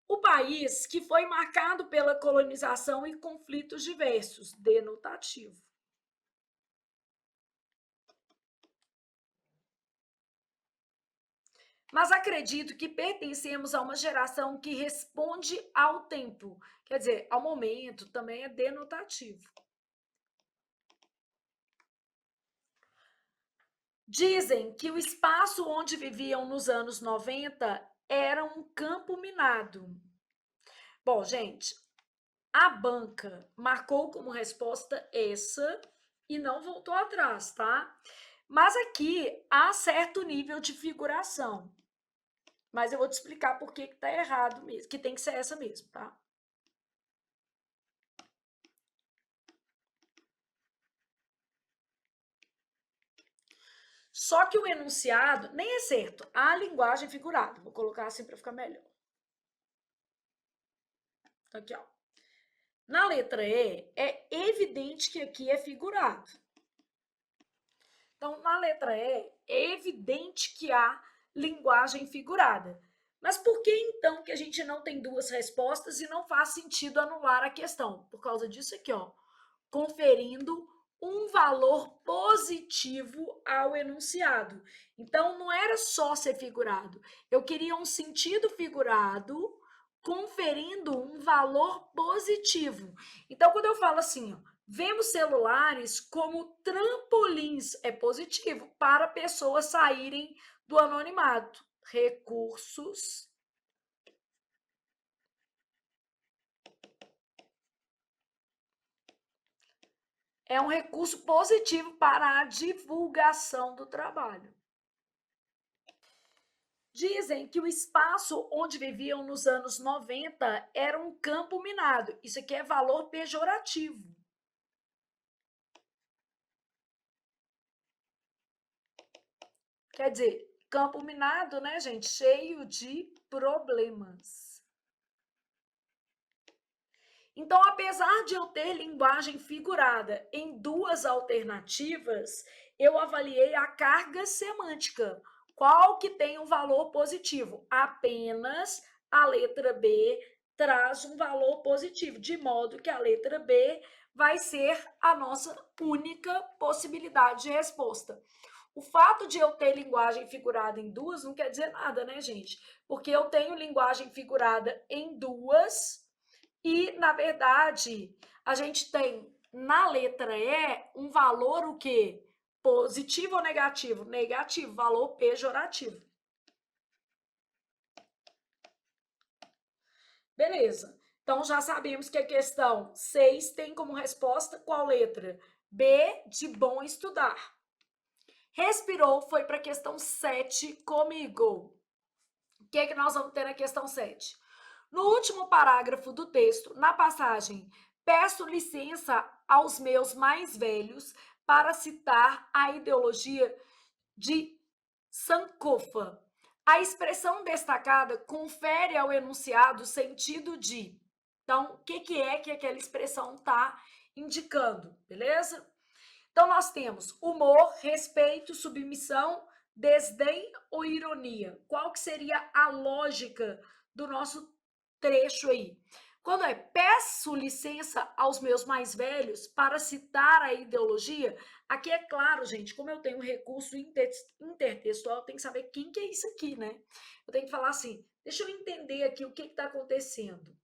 O país que foi marcado pela colonização e conflitos diversos, denotativo. Mas acredito que pertencemos a uma geração que responde ao tempo. Quer dizer, ao momento também é denotativo. Dizem que o espaço onde viviam nos anos 90 era um campo minado. Bom, gente, a banca marcou como resposta essa e não voltou atrás, tá? Mas aqui há certo nível de figuração. Mas eu vou te explicar por que tá errado mesmo, que tem que ser essa mesmo, tá? Só que o enunciado nem é certo. A linguagem figurada. Vou colocar assim para ficar melhor. Aqui, ó. Na letra E, é evidente que aqui é figurado. Então, na letra E, é evidente que há linguagem figurada. Mas por que então que a gente não tem duas respostas e não faz sentido anular a questão? Por causa disso aqui, ó, conferindo um valor positivo ao enunciado. Então, não era só ser figurado, eu queria um sentido figurado conferindo um valor positivo. Então, quando eu falo assim, ó, vemos celulares como trampolins, é positivo, para pessoas saírem do anonimato. Recursos é um recurso positivo para a divulgação do trabalho. Dizem que o espaço onde viviam nos anos 90 era um campo minado. Isso aqui é valor pejorativo. Quer dizer, campo minado, né, gente? Cheio de problemas. Então, apesar de eu ter linguagem figurada em duas alternativas, eu avaliei a carga semântica. Qual que tem um valor positivo? Apenas a letra B traz um valor positivo, de modo que a letra B vai ser a nossa única possibilidade de resposta. O fato de eu ter linguagem figurada em duas não quer dizer nada, né, gente? Porque eu tenho linguagem figurada em duas e, na verdade, a gente tem na letra E um valor o quê? Positivo ou negativo? Negativo, valor pejorativo. Beleza. Então já sabemos que a questão 6 tem como resposta qual letra? B de bom estudar. Respirou, foi para a questão 7 comigo. O que é que nós vamos ter na questão 7? No último parágrafo do texto, na passagem, peço licença aos meus mais velhos para citar a ideologia de Sankofa. A expressão destacada confere ao enunciado o sentido de. Então, o que é que aquela expressão está indicando, beleza? Então, nós temos humor, respeito, submissão, desdém ou ironia. Qual que seria a lógica do nosso trecho aí? Quando é peço licença aos meus mais velhos para citar a ideologia, aqui é claro, gente, como eu tenho um recurso intertextual, eu tenho que saber quem que é isso aqui, né? Eu tenho que falar assim, deixa eu entender aqui o que está acontecendo.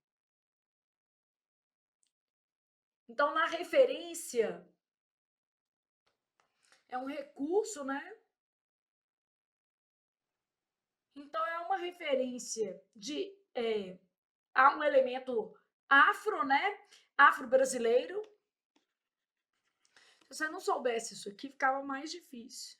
Então, na referência, é um recurso, né? Então, é uma referência a um elemento afro, né? Afro-brasileiro. Se você não soubesse isso aqui, ficava mais difícil.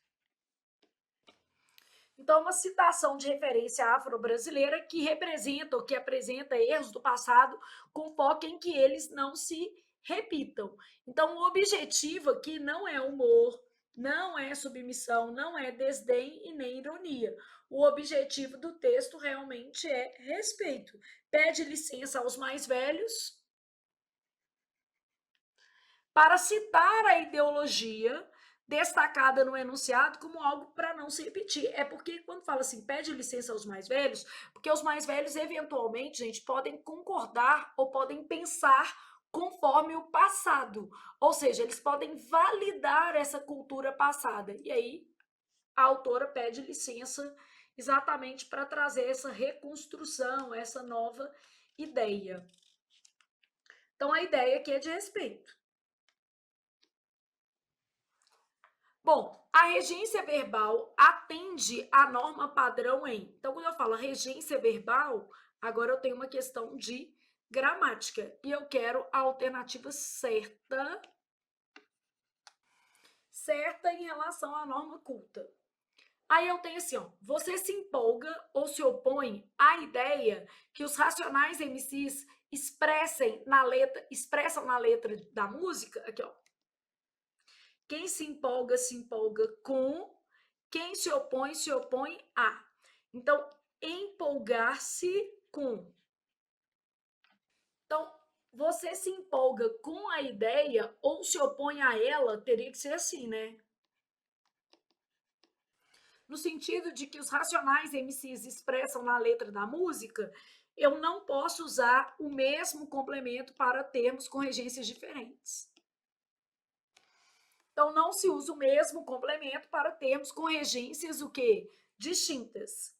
Então, uma citação de referência afro-brasileira que representa ou que apresenta erros do passado com foco em que eles não se repitam. Então, o objetivo aqui não é humor, não é submissão, não é desdém e nem ironia. O objetivo do texto realmente é respeito. Pede licença aos mais velhos para citar a ideologia destacada no enunciado como algo para não se repetir. É porque quando fala assim, pede licença aos mais velhos, porque os mais velhos eventualmente, gente, podem concordar ou podem pensar conforme o passado. Ou seja, eles podem validar essa cultura passada. E aí a autora pede licença exatamente para trazer essa reconstrução, essa nova ideia. Então a ideia aqui é de respeito. Bom, a regência verbal atende à norma padrão em. Então, quando eu falo regência verbal, agora eu tenho uma questão de gramática e eu quero a alternativa certa, certa em relação à norma culta. Aí eu tenho assim, ó, você se empolga ou se opõe à ideia que os racionais MCs expressam na letra da música? Aqui, ó. Quem se empolga com. Quem se opõe a. Então, empolgar-se com. Então, você se empolga com a ideia ou se opõe a ela, teria que ser assim, né? no sentido de que os Racionais MCs expressam na letra da música, eu não posso usar o mesmo complemento para termos com regências diferentes. Então, não se usa o mesmo complemento para termos com regências o quê? Distintas.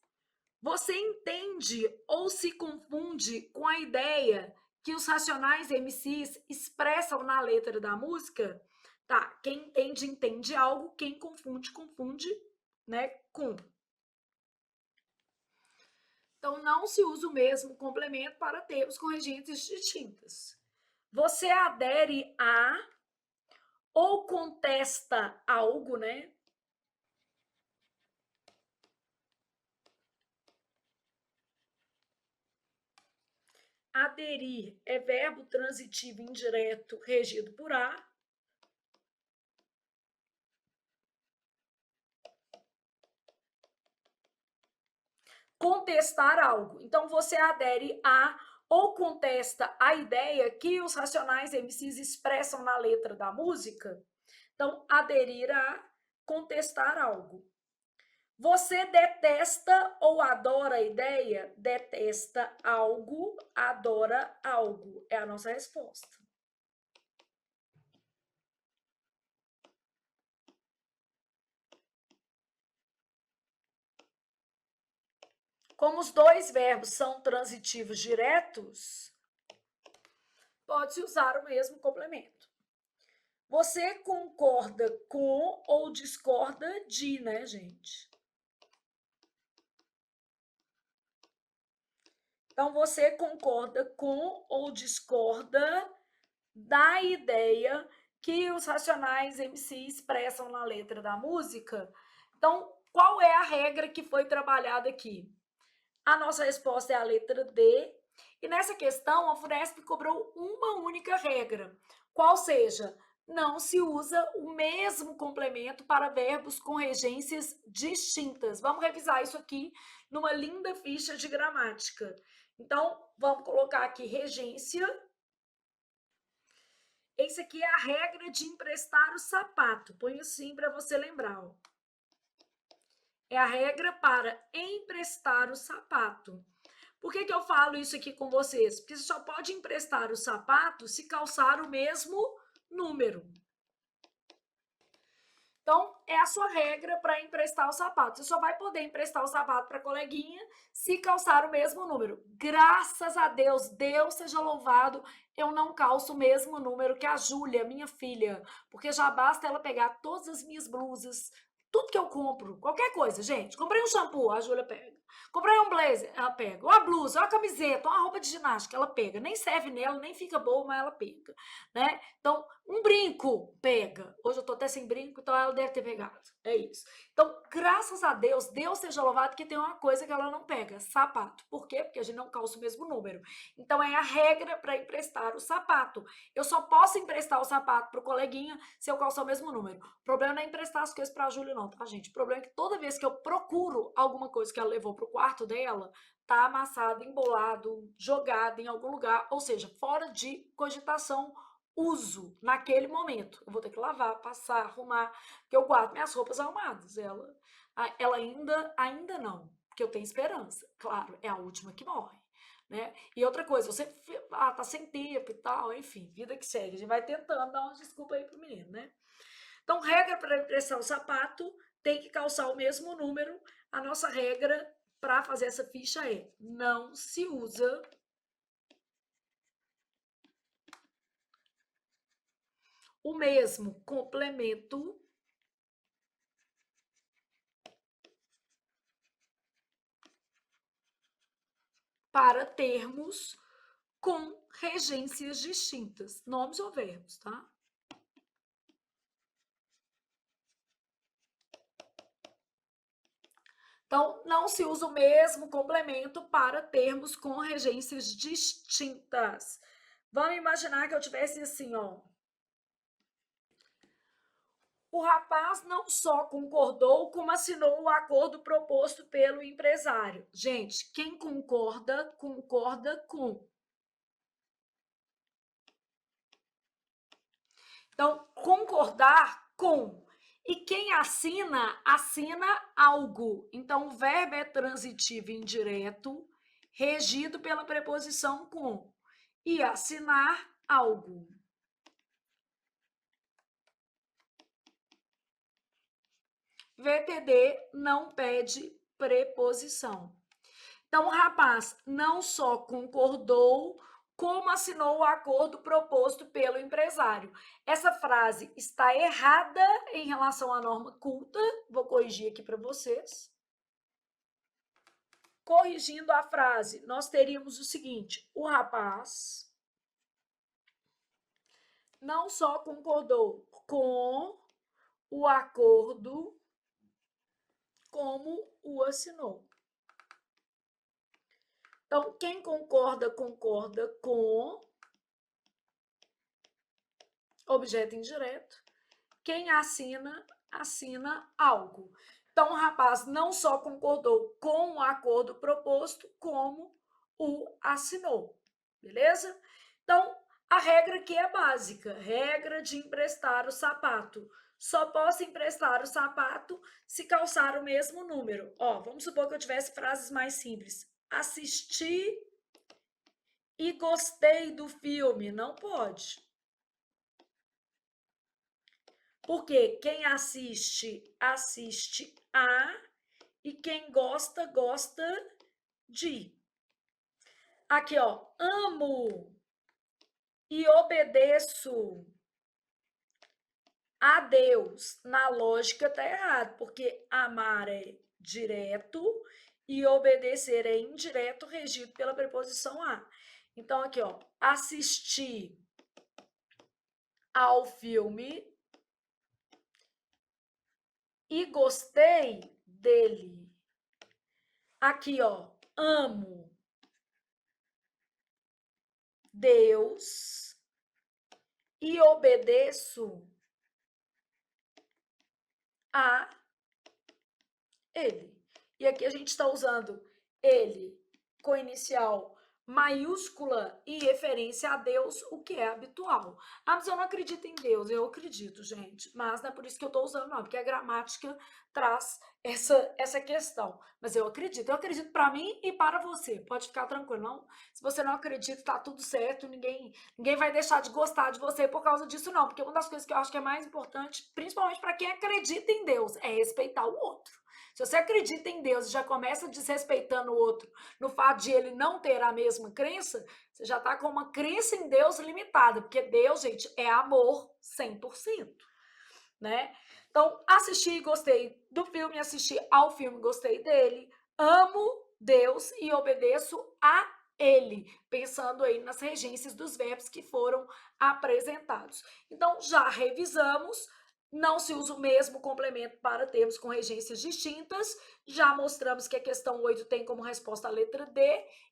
Você entende ou se confunde com a ideia que os Racionais MCs expressam na letra da música? Tá, quem entende, entende algo, quem confunde, confunde, né, com. Então, não se usa o mesmo complemento para termos com regências distintas. Você adere a ou contesta algo, né? Aderir é verbo transitivo indireto regido por a. Contestar algo. Então, você adere a ou contesta a ideia que os Racionais MCs expressam na letra da música. Então, aderir a contestar algo. Você detesta ou adora a ideia? Detesta algo, adora algo. É a nossa resposta. Como os dois verbos são transitivos diretos, pode-se usar o mesmo complemento. Você concorda com ou discorda de, né, gente? Então, você concorda com ou discorda da ideia que os Racionais MCs expressam na letra da música? Então, qual é a regra que foi trabalhada aqui? A nossa resposta é a letra D. E nessa questão, a FUNESP cobrou uma única regra, qual seja, não se usa o mesmo complemento para verbos com regências distintas. Vamos revisar isso aqui numa linda ficha de gramática. Então, vamos colocar aqui regência. Esse aqui é a regra de emprestar o sapato. Põe assim para você lembrar. Ó. É a regra para emprestar o sapato. Por que eu falo isso aqui com vocês? Porque você só pode emprestar o sapato se calçar o mesmo número. Então, é a sua regra para emprestar o sapato. Você só vai poder emprestar o sapato para a coleguinha se calçar o mesmo número. Graças a Deus, Deus seja louvado, eu não calço o mesmo número que a Júlia, minha filha, porque já basta ela pegar todas as minhas blusas, tudo que eu compro, qualquer coisa, gente. Comprei um shampoo, a Júlia pega. Comprei um blazer, ela pega. Uma blusa, uma camiseta, uma roupa de ginástica, ela pega. Nem serve nela, nem fica boa, mas ela pega, né? Então, um brinco, pega. Hoje eu tô até sem brinco, então ela deve ter pegado. É isso. Então, graças a Deus, Deus seja louvado que tem uma coisa que ela não pega, sapato. Por quê? Porque a gente não calça o mesmo número. Então, é a regra para emprestar o sapato. Eu só posso emprestar o sapato pro coleguinha se eu calçar o mesmo número. O problema não é emprestar as coisas pra Júlia não, tá, gente? O problema é que toda vez que eu procuro alguma coisa que ela levou pro quarto dela, tá amassado, embolado, jogado em algum lugar, ou seja, fora de cogitação, uso naquele momento. Eu vou ter que lavar, passar, arrumar, porque eu guardo minhas roupas arrumadas. Ela ainda não, porque eu tenho esperança. Claro, é a última que morre. Né? E outra coisa, você tá sem tempo e tal, enfim, vida que segue. A gente vai tentando dar uma desculpa aí pro menino, né? Então, regra para impressão sapato tem que calçar o mesmo número. A nossa regra para fazer essa ficha é: não se usa o mesmo complemento para termos com regências distintas, nomes ou verbos, tá? Então, não se usa o mesmo complemento para termos com regências distintas. Vamos imaginar que eu tivesse assim, ó. O rapaz não só concordou, como assinou o acordo proposto pelo empresário. Gente, quem concorda, concorda com. Então, concordar com E quem assina, assina algo. Então, o verbo é transitivo indireto, regido pela preposição com. E assinar algo. VTD não pede preposição. Então, o rapaz não só concordou, como assinou o acordo proposto pelo empresário. Essa frase está errada em relação à norma culta. Vou corrigir aqui para vocês. Corrigindo a frase, nós teríamos o seguinte: o rapaz não só concordou com o acordo, como o assinou. Então, quem concorda, concorda com objeto indireto. Quem assina, assina algo. Então, o rapaz não só concordou com o acordo proposto, como o assinou. Beleza? Então, a regra aqui é básica. Regra de emprestar o sapato. Só posso emprestar o sapato se calçar o mesmo número. Ó, vamos supor que eu tivesse frases mais simples. Assisti e gostei do filme. Não pode. Porque quem assiste, assiste a, e quem gosta, gosta de. Aqui, ó, amo e obedeço a Deus. Na lógica tá errado, porque amar é direto e obedecer é indireto, regido pela preposição a. Então, aqui, ó, assistir ao filme e gostei dele. Aqui, ó, amo Deus e obedeço a ele. E aqui a gente está usando ele com inicial maiúscula em referência a Deus, o que é habitual. Ah, mas eu não acredito em Deus. Eu acredito, gente. Mas não é por isso que eu estou usando, não. Porque a gramática traz essa questão. Mas eu acredito para mim e para você. Pode ficar tranquilo, não? Se você não acredita, tá tudo certo. Ninguém vai deixar de gostar de você por causa disso, não. Porque uma das coisas que eu acho que é mais importante, principalmente para quem acredita em Deus, é respeitar o outro. Se você acredita em Deus e já começa desrespeitando o outro no fato de ele não ter a mesma crença, você já está com uma crença em Deus limitada, porque Deus, gente, é amor 100%, né? Então, assisti e gostei do filme, assisti ao filme, gostei dele, amo Deus e obedeço a ele, pensando aí nas regências dos verbos que foram apresentados. Então, já revisamos. Não se usa o mesmo complemento para termos com regências distintas. Já mostramos que a questão 8 tem como resposta a letra D.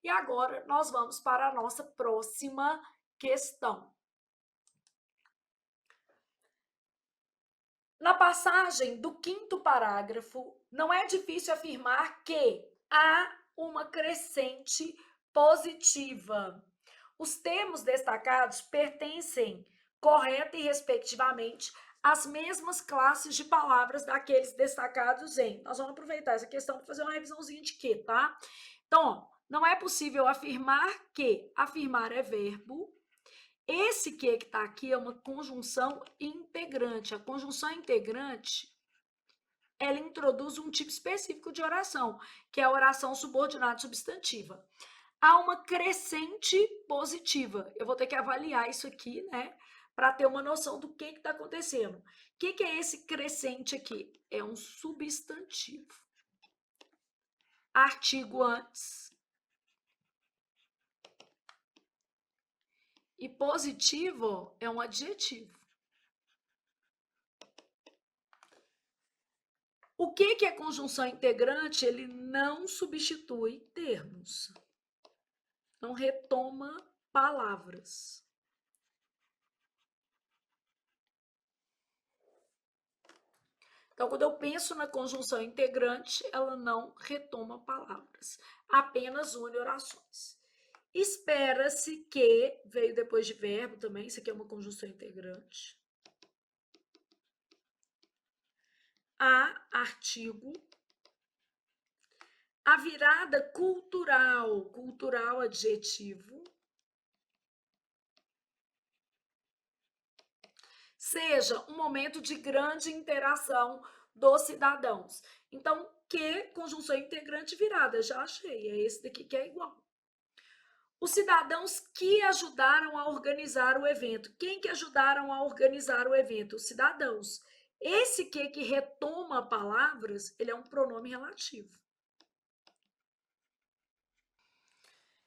E agora nós vamos para a nossa próxima questão. Na passagem do 5º parágrafo, não é difícil afirmar que há uma crescente positiva. Os termos destacados pertencem correta e respectivamente as mesmas classes de palavras daqueles destacados em. Nós vamos aproveitar essa questão para fazer uma revisãozinha de que, tá? Então, ó, não é possível afirmar que. Afirmar é verbo. Esse que está aqui é uma conjunção integrante. A conjunção integrante, ela introduz um tipo específico de oração, que é a oração subordinada substantiva. Há uma crescente positiva. Eu vou ter que avaliar isso aqui, né? Para ter uma noção do que está acontecendo. O que é esse crescente aqui? É um substantivo. Artigo antes. E positivo é um adjetivo. O que é conjunção integrante? Ele não substitui termos. Não retoma palavras. Então, quando eu penso na conjunção integrante, ela não retoma palavras, apenas une orações. Espera-se que, veio depois de verbo também, isso aqui é uma conjunção integrante. a artigo. A virada cultural, cultural adjetivo. Seja um momento de grande interação dos cidadãos. Então, que conjunção integrante virada, já achei, é esse daqui que é igual. Os cidadãos que ajudaram a organizar o evento. Quem que ajudaram a organizar o evento? Os cidadãos. Esse que retoma palavras, ele é um pronome relativo.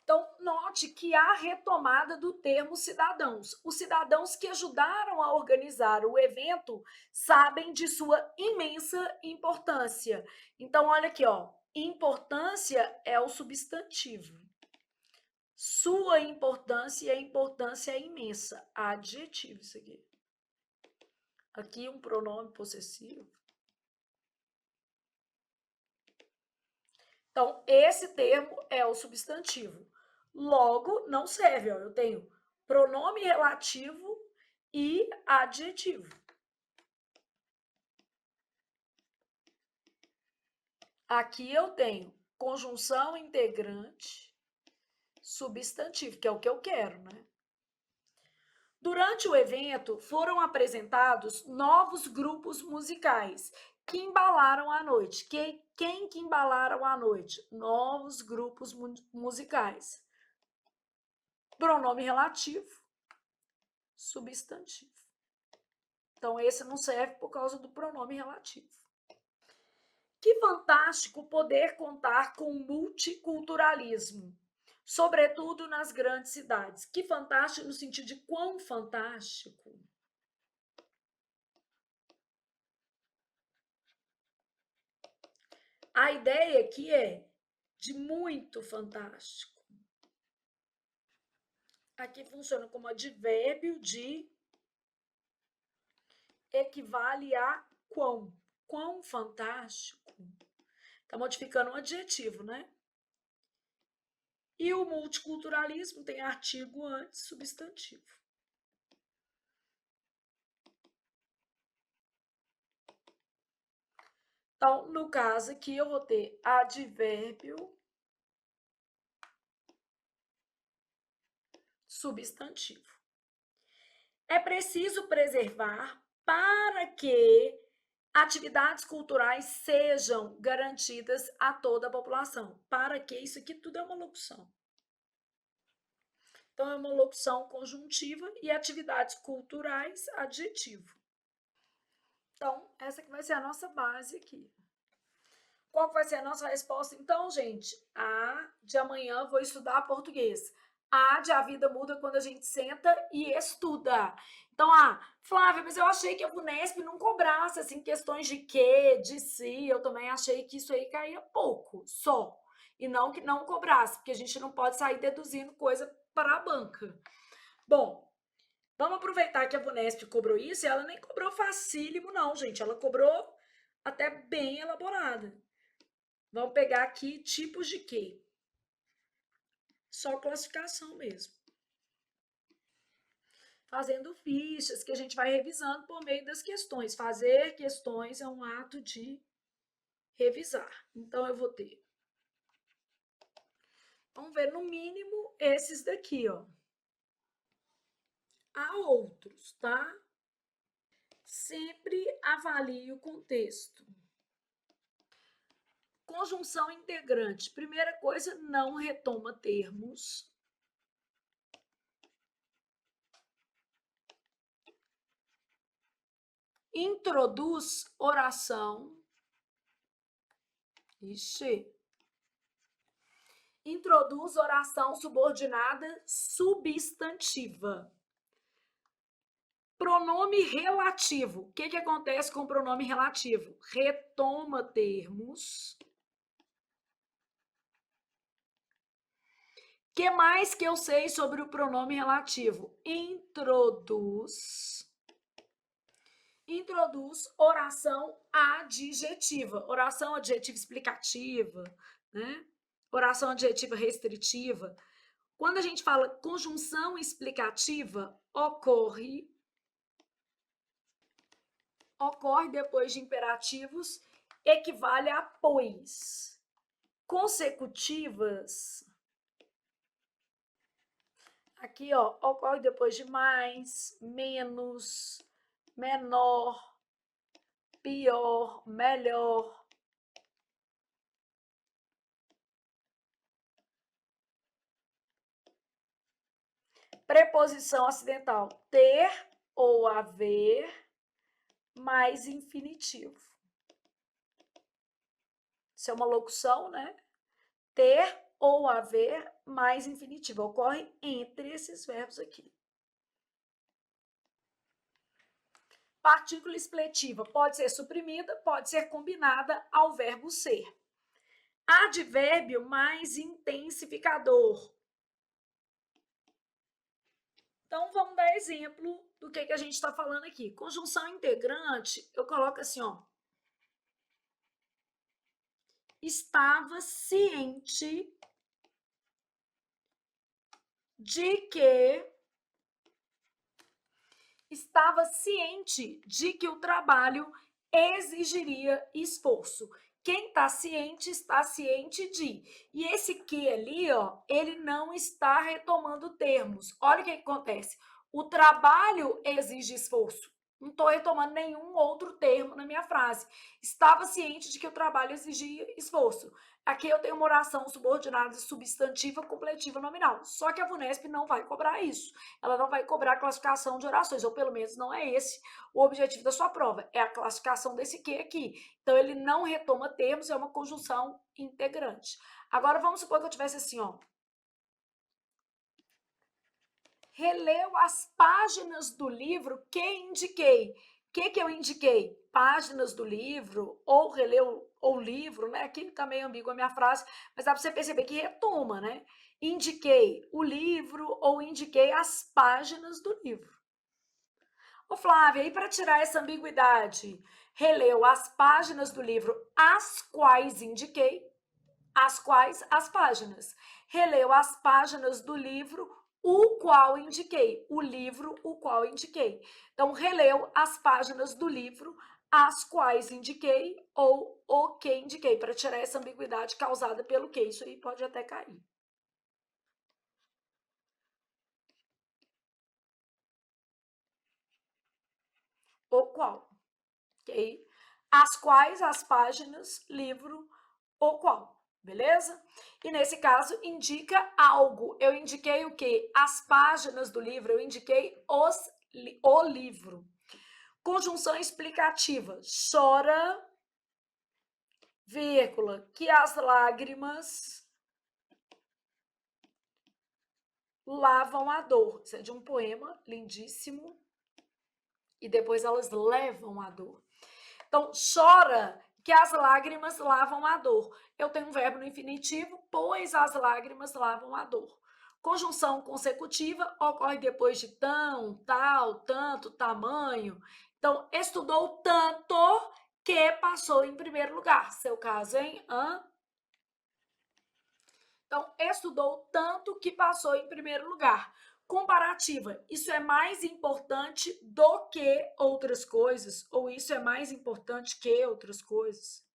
Então, note que há retomada do termo cidadãos. Os cidadãos que ajudaram a organizar o evento sabem de sua imensa importância. Então, olha aqui, ó. Importância é o substantivo. Sua importância e a importância é imensa. Adjetivo, isso aqui. Aqui um pronome possessivo. Então, esse termo é o substantivo. Logo, não serve. Ó. Eu tenho pronome relativo e adjetivo. Aqui eu tenho conjunção integrante, substantivo, que é o que eu quero, né? Durante o evento, foram apresentados novos grupos musicais que embalaram a noite. Quem que embalaram a noite? Novos grupos musicais. Pronome relativo, substantivo. Então, esse não serve por causa do pronome relativo. Que fantástico poder contar com o multiculturalismo, sobretudo nas grandes cidades. Que fantástico no sentido de quão fantástico. A ideia aqui é de muito fantástico. Aqui funciona como advérbio de equivale a quão. Quão fantástico. Está modificando um adjetivo, né? E o multiculturalismo tem artigo antes substantivo. Então, no caso aqui, eu vou ter advérbio substantivo. É preciso preservar para que atividades culturais sejam garantidas a toda a população. Para que isso aqui tudo é uma locução. Então, é uma locução conjuntiva e atividades culturais, adjetivo. Então, essa que vai ser a nossa base aqui. Qual vai ser a nossa resposta? Então, gente, A de amanhã vou estudar português. A de a vida muda quando a gente senta e estuda. Então, Flávia, mas eu achei que a Unesp não cobrasse assim questões de quê, de si. Eu também achei que isso aí caía pouco, só. E não que não cobrasse, porque a gente não pode sair deduzindo coisa para a banca. Bom, vamos aproveitar que a Unesp cobrou isso e ela nem cobrou facílimo, não, gente. Ela cobrou até bem elaborada. Vamos pegar aqui tipos de quê? Só classificação mesmo. Fazendo fichas que a gente vai revisando por meio das questões. Fazer questões é um ato de revisar. Então, eu vou ter. Vamos ver, no mínimo, esses daqui, ó. Há outros, tá? Sempre avalie o contexto. Conjunção integrante. Primeira coisa, não retoma termos. Introduz oração. Ixi. Introduz oração subordinada substantiva. Pronome relativo. O que acontece com o pronome relativo? Retoma termos. O que mais que eu sei sobre o pronome relativo? Introduz oração adjetiva. Oração adjetiva explicativa, né? Oração adjetiva restritiva. Quando a gente fala conjunção explicativa, ocorre ocorre depois de imperativos equivale a pois. Consecutivas, aqui, ó, ocorre depois de mais, menos, menor, pior, melhor. Preposição acidental, ter ou haver, mais infinitivo. Isso é uma locução, né? Ter ou haver, mais infinitivo. Ocorre entre esses verbos aqui. Partícula expletiva pode ser suprimida, pode ser combinada ao verbo ser. Advérbio mais intensificador. Então, vamos dar exemplo do que a gente está falando aqui. Conjunção integrante, eu coloco assim, ó. Estava ciente de que o trabalho exigiria esforço. Quem está ciente de. E esse que ali, ó, ele não está retomando termos. Olha o que acontece. O trabalho exige esforço. Não estou retomando nenhum outro termo na minha frase. Estava ciente de que o trabalho exigia esforço. Aqui eu tenho uma oração subordinada substantiva, completiva, nominal. Só que a VUNESP não vai cobrar isso. Ela não vai cobrar classificação de orações, ou pelo menos não é esse o objetivo da sua prova. É a classificação desse que aqui. Então, ele não retoma termos, é uma conjunção integrante. Agora, vamos supor que eu tivesse assim, ó. Releu as páginas do livro que indiquei. O que eu indiquei? Páginas do livro, ou releu, ou livro, né? Aqui tá meio ambígua a minha frase, mas dá para você perceber que retoma, né? Indiquei o livro ou indiquei as páginas do livro. Ô, Flávia, e para tirar essa ambiguidade? Releu as páginas do livro, as quais indiquei, as quais as páginas. Releu as páginas do livro, o qual indiquei. O livro, o qual indiquei. Então, releu as páginas do livro, as quais indiquei, ou o que indiquei, para tirar essa ambiguidade causada pelo que. Isso aí pode até cair. O qual. Ok? As quais, as páginas, livro, o qual. Beleza? E nesse caso, indica algo. Eu indiquei o quê? As páginas do livro, eu indiquei o livro. Conjunção explicativa. Chora, vírgula, que as lágrimas lavam a dor. Isso é de um poema lindíssimo. E depois elas levam a dor. Então, chora que as lágrimas lavam a dor. Eu tenho um verbo no infinitivo, pois as lágrimas lavam a dor. Conjunção consecutiva ocorre depois de tão, tal, tanto, tamanho. Então, estudou tanto que passou em primeiro lugar. Seu caso, hein? Então, estudou tanto que passou em primeiro lugar. Comparativa, isso é mais importante do que outras coisas, ou isso é mais importante que outras coisas.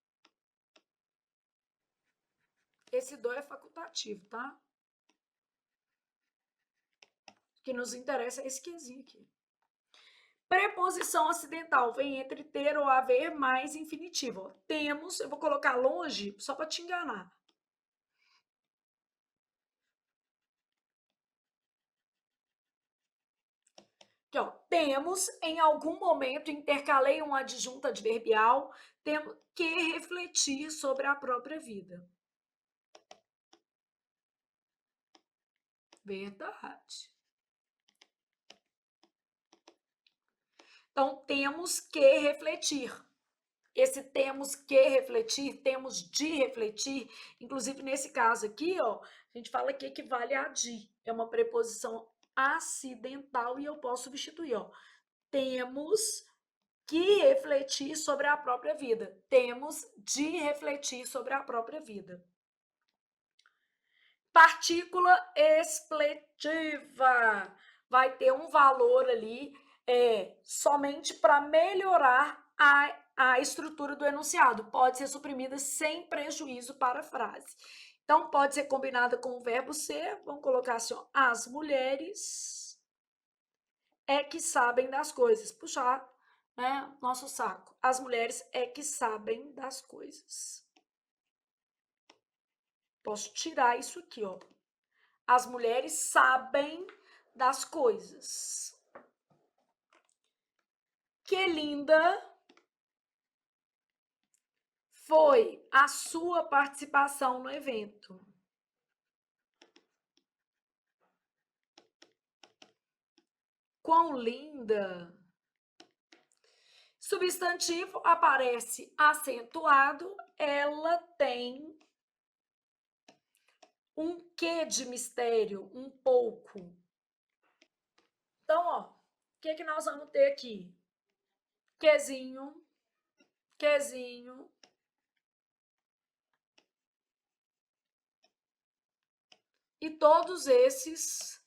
Esse do é facultativo, tá? O que nos interessa é esse quezinho aqui. Preposição acidental vem entre ter ou haver mais infinitivo. Temos, eu vou colocar longe só para te enganar. Aqui, ó, temos, em algum momento, intercalei um adjunto adverbial, temos que refletir sobre a própria vida. Verdade. Então, temos que refletir. Esse temos que refletir, temos de refletir, inclusive nesse caso aqui, ó, a gente fala que equivale a de. É uma preposição acidental e eu posso substituir, ó. Temos que refletir sobre a própria vida. Temos de refletir sobre a própria vida. Partícula expletiva vai ter um valor ali somente para melhorar a estrutura do enunciado. Pode ser suprimida sem prejuízo para a frase. Então, pode ser combinada com o verbo ser. Vamos colocar assim, ó, as mulheres é que sabem das coisas. Puxar, né, nosso saco. As mulheres é que sabem das coisas. Posso tirar isso aqui, ó. As mulheres sabem das coisas. Que linda foi a sua participação no evento. Quão linda. Substantivo aparece acentuado, ela tem um quê de mistério, um pouco. Então, ó, o que que nós vamos ter aqui? Quezinho, quezinho. E todos esses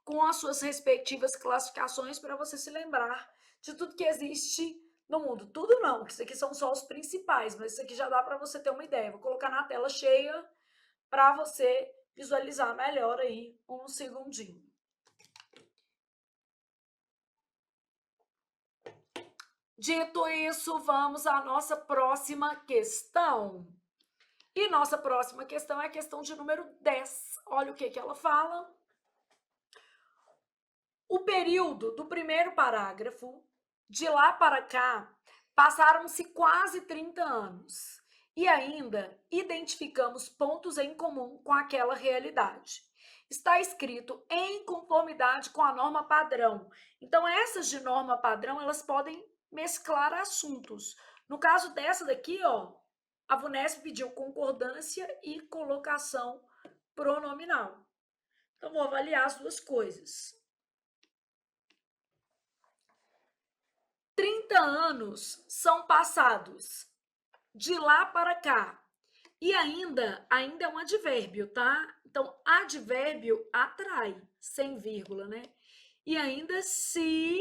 com as suas respectivas classificações para você se lembrar de tudo que existe no mundo. Tudo não, que isso aqui são só os principais, mas isso aqui já dá para você ter uma ideia. Vou colocar na tela cheia para você visualizar melhor aí um segundinho. Dito isso, vamos à nossa próxima questão. E nossa próxima questão é a questão de número 10. Olha o que ela fala. O período do primeiro parágrafo, de lá para cá, passaram-se quase 30 anos e ainda identificamos pontos em comum com aquela realidade. Está escrito em conformidade com a norma padrão. Então, essas de norma padrão, elas podem mesclar assuntos. No caso dessa daqui, ó, a VUNESP pediu concordância e colocação pronominal. Então, vou avaliar as duas coisas. 30 anos são passados de lá para cá. E ainda é um advérbio, tá? Então, advérbio atrai, sem vírgula, né? E ainda se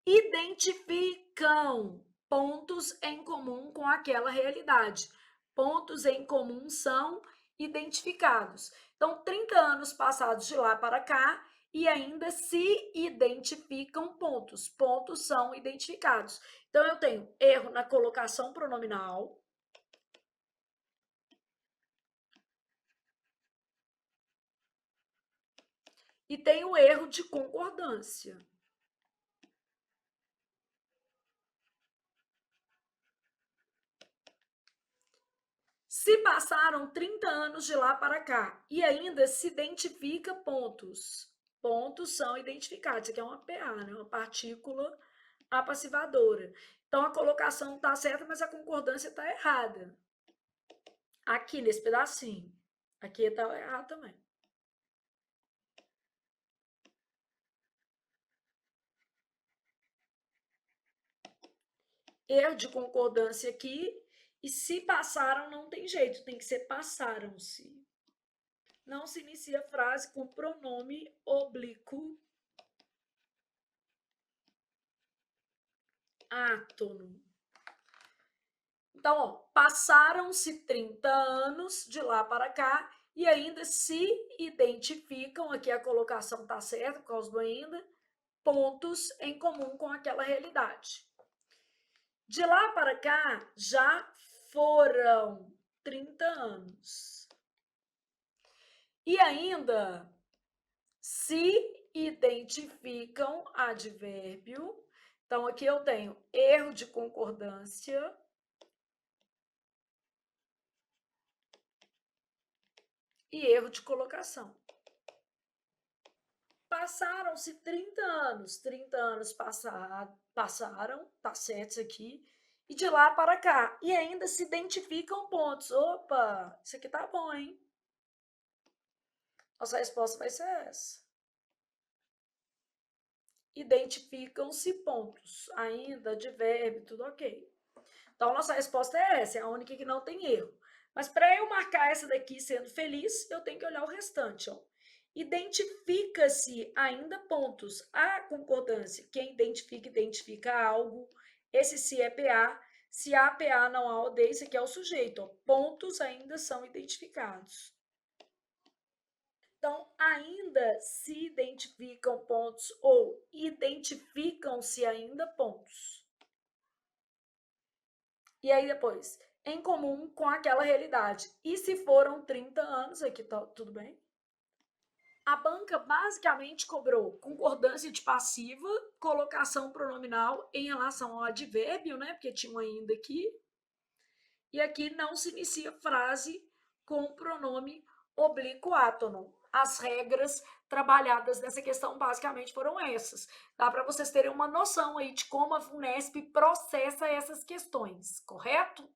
identificam pontos em comum com aquela realidade. Pontos em comum são identificados. Então, 30 anos passados de lá para cá e ainda se identificam pontos. Pontos são identificados. Então, eu tenho erro na colocação pronominal. E tenho erro de concordância. Se passaram 30 anos de lá para cá e ainda se identifica pontos. Pontos são identificados. Isso aqui é uma PA, né? Uma partícula apassivadora. Então, a colocação está certa, mas a concordância está errada. Aqui, nesse pedacinho. Aqui está errado também. Erro de concordância aqui. E se passaram, não tem jeito. Tem que ser passaram-se. Não se inicia a frase com pronome oblíquo átono. Então, ó, passaram-se 30 anos de lá para cá e ainda se identificam, aqui a colocação está certa por causa do ainda, pontos em comum com aquela realidade. De lá para cá já foram 30 anos. E ainda se identificam advérbio. Então, aqui eu tenho erro de concordância. E erro de colocação. Passaram-se 30 anos. 30 anos passaram, tá certo isso aqui. E de lá para cá. E ainda se identificam pontos. Opa, isso aqui tá bom, hein? Nossa resposta vai ser essa. Identificam-se pontos. Ainda, advérbio, tudo ok. Então, nossa resposta é essa, é a única que não tem erro. Mas para eu marcar essa daqui sendo feliz, eu tenho que olhar o restante, ó. Identifica-se ainda pontos. A concordância, quem identifica, identifica algo. Esse se é PA. Se há PA, não há OD. Isso aqui é o sujeito. Ó. Pontos ainda são identificados. Então, ainda se identificam pontos ou identificam-se ainda pontos. E aí depois, em comum com aquela realidade. E se foram 30 anos, aqui tá tudo bem? A banca basicamente cobrou concordância de passiva, colocação pronominal em relação ao advérbio, né? Porque tinha um ainda aqui. E aqui não se inicia frase com pronome oblíquo átono. As regras trabalhadas nessa questão basicamente foram essas. Dá para vocês terem uma noção aí de como a Vunesp processa essas questões, correto?